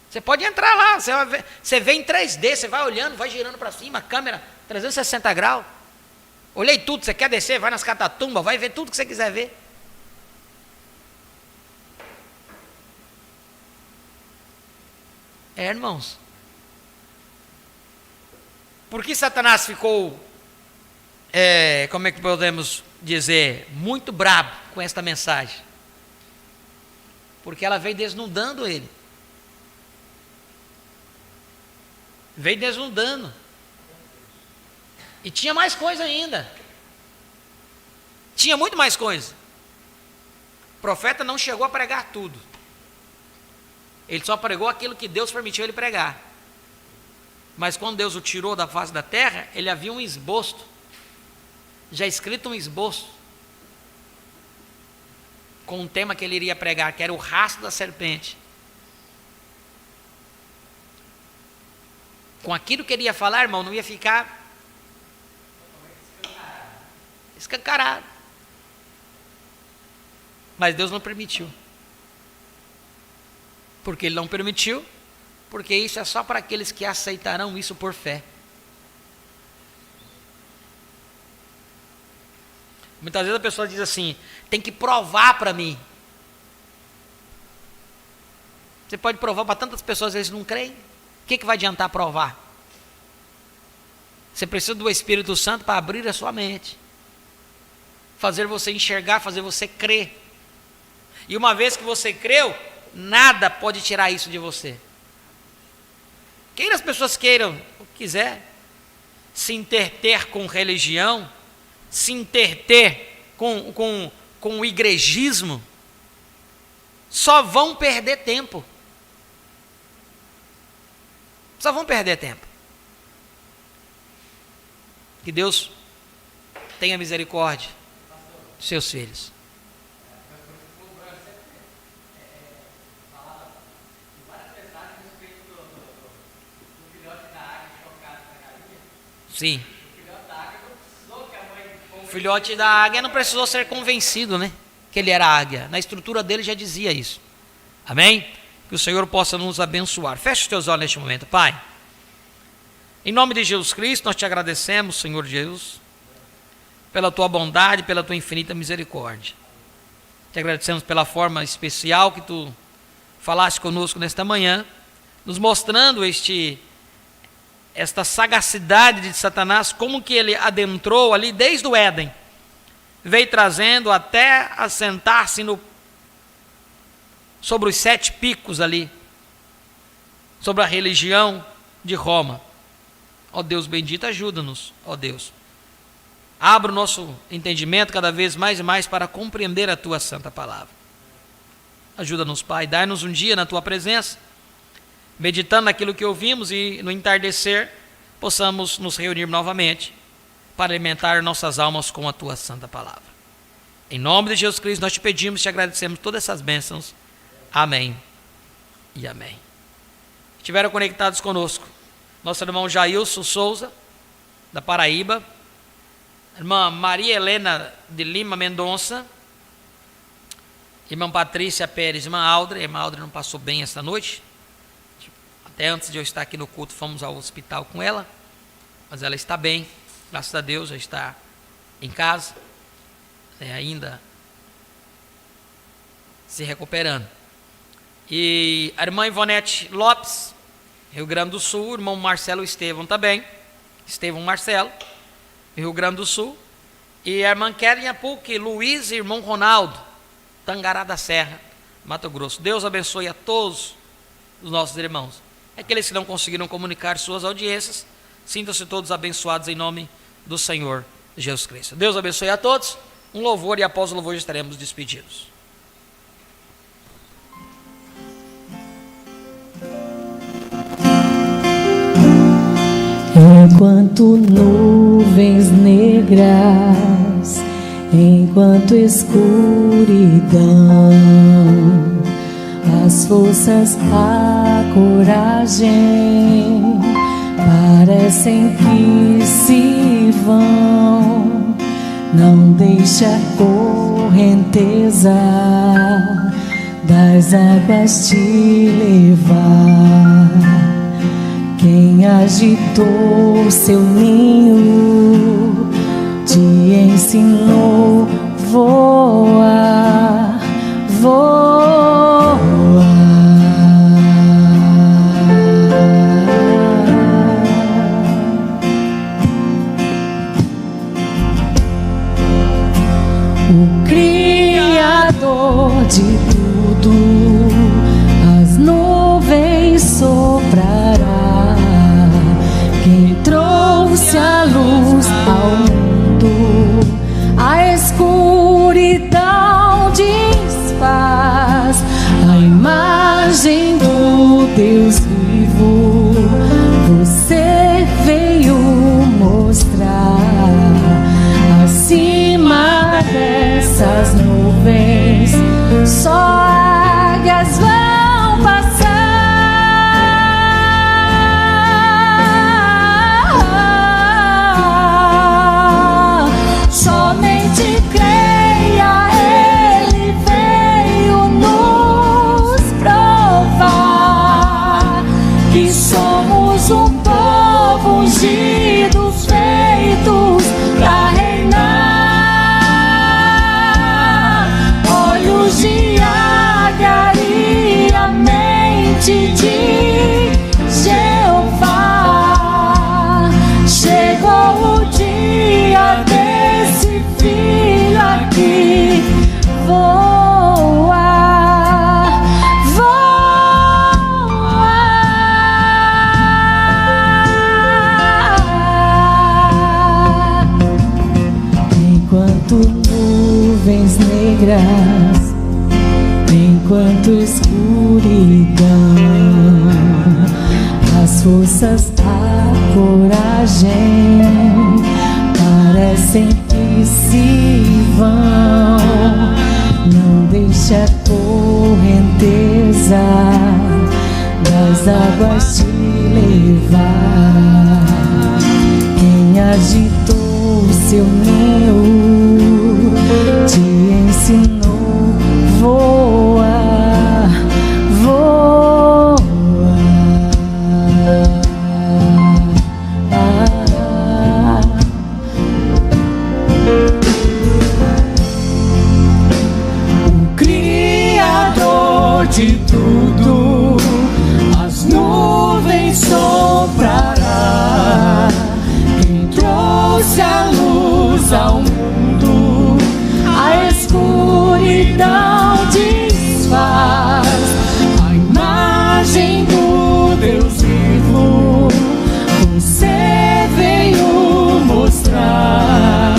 Você pode entrar lá, você vê em 3D, você vai olhando, vai girando para cima, a câmera 360 graus. Olhei tudo, você quer descer, vai nas catatumbas, vai ver tudo que você quiser ver. Irmãos. Por que Satanás ficou, como é que podemos dizer, muito brabo com esta mensagem? Porque ela veio desnudando ele. Veio desnudando. E tinha mais coisa ainda. Tinha muito mais coisa. O profeta não chegou a pregar tudo. Ele só pregou aquilo que Deus permitiu ele pregar. Mas quando Deus o tirou da face da terra, ele havia um esboço. Já escrito um esboço. Com um tema que ele iria pregar, que era o rastro da serpente. Com aquilo que ele ia falar, irmão, não ia ficar escancarado. Mas Deus não permitiu. Porque Ele não permitiu, porque isso é só para aqueles que aceitarão isso por fé. Muitas vezes a pessoa diz assim, tem que provar para mim. Você pode provar para tantas pessoas, eles não creem. O que vai adiantar provar? Você precisa do Espírito Santo para abrir a sua mente. Fazer você enxergar, fazer você crer. E uma vez que você creu, nada pode tirar isso de você. Queira as pessoas queiram o que quiser, se interter com religião, se interter com o igrejismo, só vão perder tempo. Só vão perder tempo. Que Deus tenha misericórdia dos seus filhos. Sim. O filhote da águia não precisou ser convencido, né? Que ele era águia. Na estrutura dele já dizia isso. Amém? Que o Senhor possa nos abençoar. Feche os teus olhos neste momento, Pai. Em nome de Jesus Cristo, nós te agradecemos, Senhor Jesus, pela tua bondade, pela tua infinita misericórdia. Te agradecemos pela forma especial que tu falaste conosco nesta manhã, nos mostrando esta sagacidade de Satanás, como que ele adentrou ali desde o Éden, veio trazendo até assentar-se sobre os 7 picos ali, sobre a religião de Roma. Ó Deus bendito, ajuda-nos, ó Deus. Abra o nosso entendimento cada vez mais e mais para compreender a tua santa palavra. Ajuda-nos, Pai, dai-nos um dia na tua presença, meditando naquilo que ouvimos e no entardecer possamos nos reunir novamente para alimentar nossas almas com a tua santa palavra. Em nome de Jesus Cristo nós te pedimos e te agradecemos todas essas bênçãos. Amém e amém. Estiveram conectados conosco nosso irmão Jailson Souza, da Paraíba, irmã Maria Helena de Lima Mendonça, irmã Patrícia Pérez, irmã Aldre não passou bem esta noite. Até antes de eu estar aqui no culto, fomos ao hospital com ela, mas ela está bem, graças a Deus, já está em casa, ainda se recuperando. E a irmã Ivonete Lopes, Rio Grande do Sul, irmão Marcelo Estevão também, Estevão Marcelo, Rio Grande do Sul, e a irmã Keren Apuc, Luiz e irmão Ronaldo, Tangará da Serra, Mato Grosso. Deus abençoe a todos os nossos irmãos. Aqueles que não conseguiram comunicar suas audiências, sintam-se todos abençoados em nome do Senhor Jesus Cristo. Deus abençoe a todos. Um louvor e após o louvor estaremos despedidos. Enquanto nuvens negras, enquanto escuridão, as forças, a coragem parecem que se vão. Não deixe a correnteza das águas te levar. Quem agitou seu ninho te ensinou voar, o Criador de tudo, as nuvens soprará. Quem trouxe a luz ao mundo, a escuridão desfaz. A imagem do Deus vivo, você veio mostrar. Acima dessas nuvens, só águias vão passar. Somente creia, Ele veio nos provar que somos um povo ungido, feitos pra reinar. Olhos de águia e a mente de Jeová. Chegou o dia desse filho aqui voar, voar. Enquanto nuvens negras, enquanto escuridão, as forças, a coragem parecem que se vão. Não deixe a correnteza das águas te levar. Quem agitou seu ninho te ensinou voar, voar. O Criador de tudo, as nuvens soprará. Quem trouxe a luz ao mundo, a escuridão desfaz. A imagem do Deus vivo, você veio mostrar.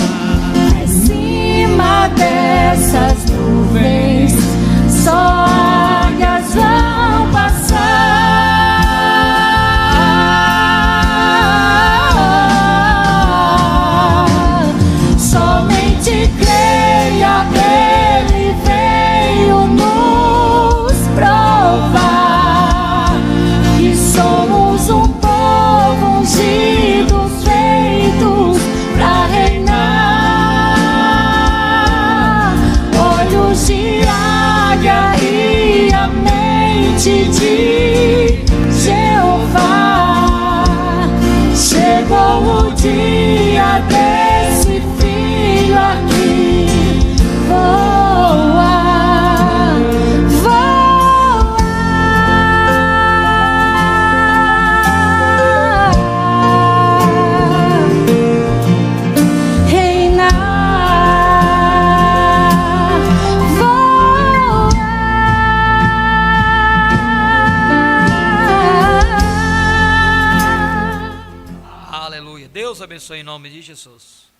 Acima dessas nuvens, só águias vão passar. Somente creia, Ele veio nos provar que somos um povo ungido, feitos pra reinar. Olhos de águia e a mente de Jeová. Chegou o dia desse filho aqui voar, voar. Reinar, voar. Aleluia. Deus abençoe em nome de Jesus.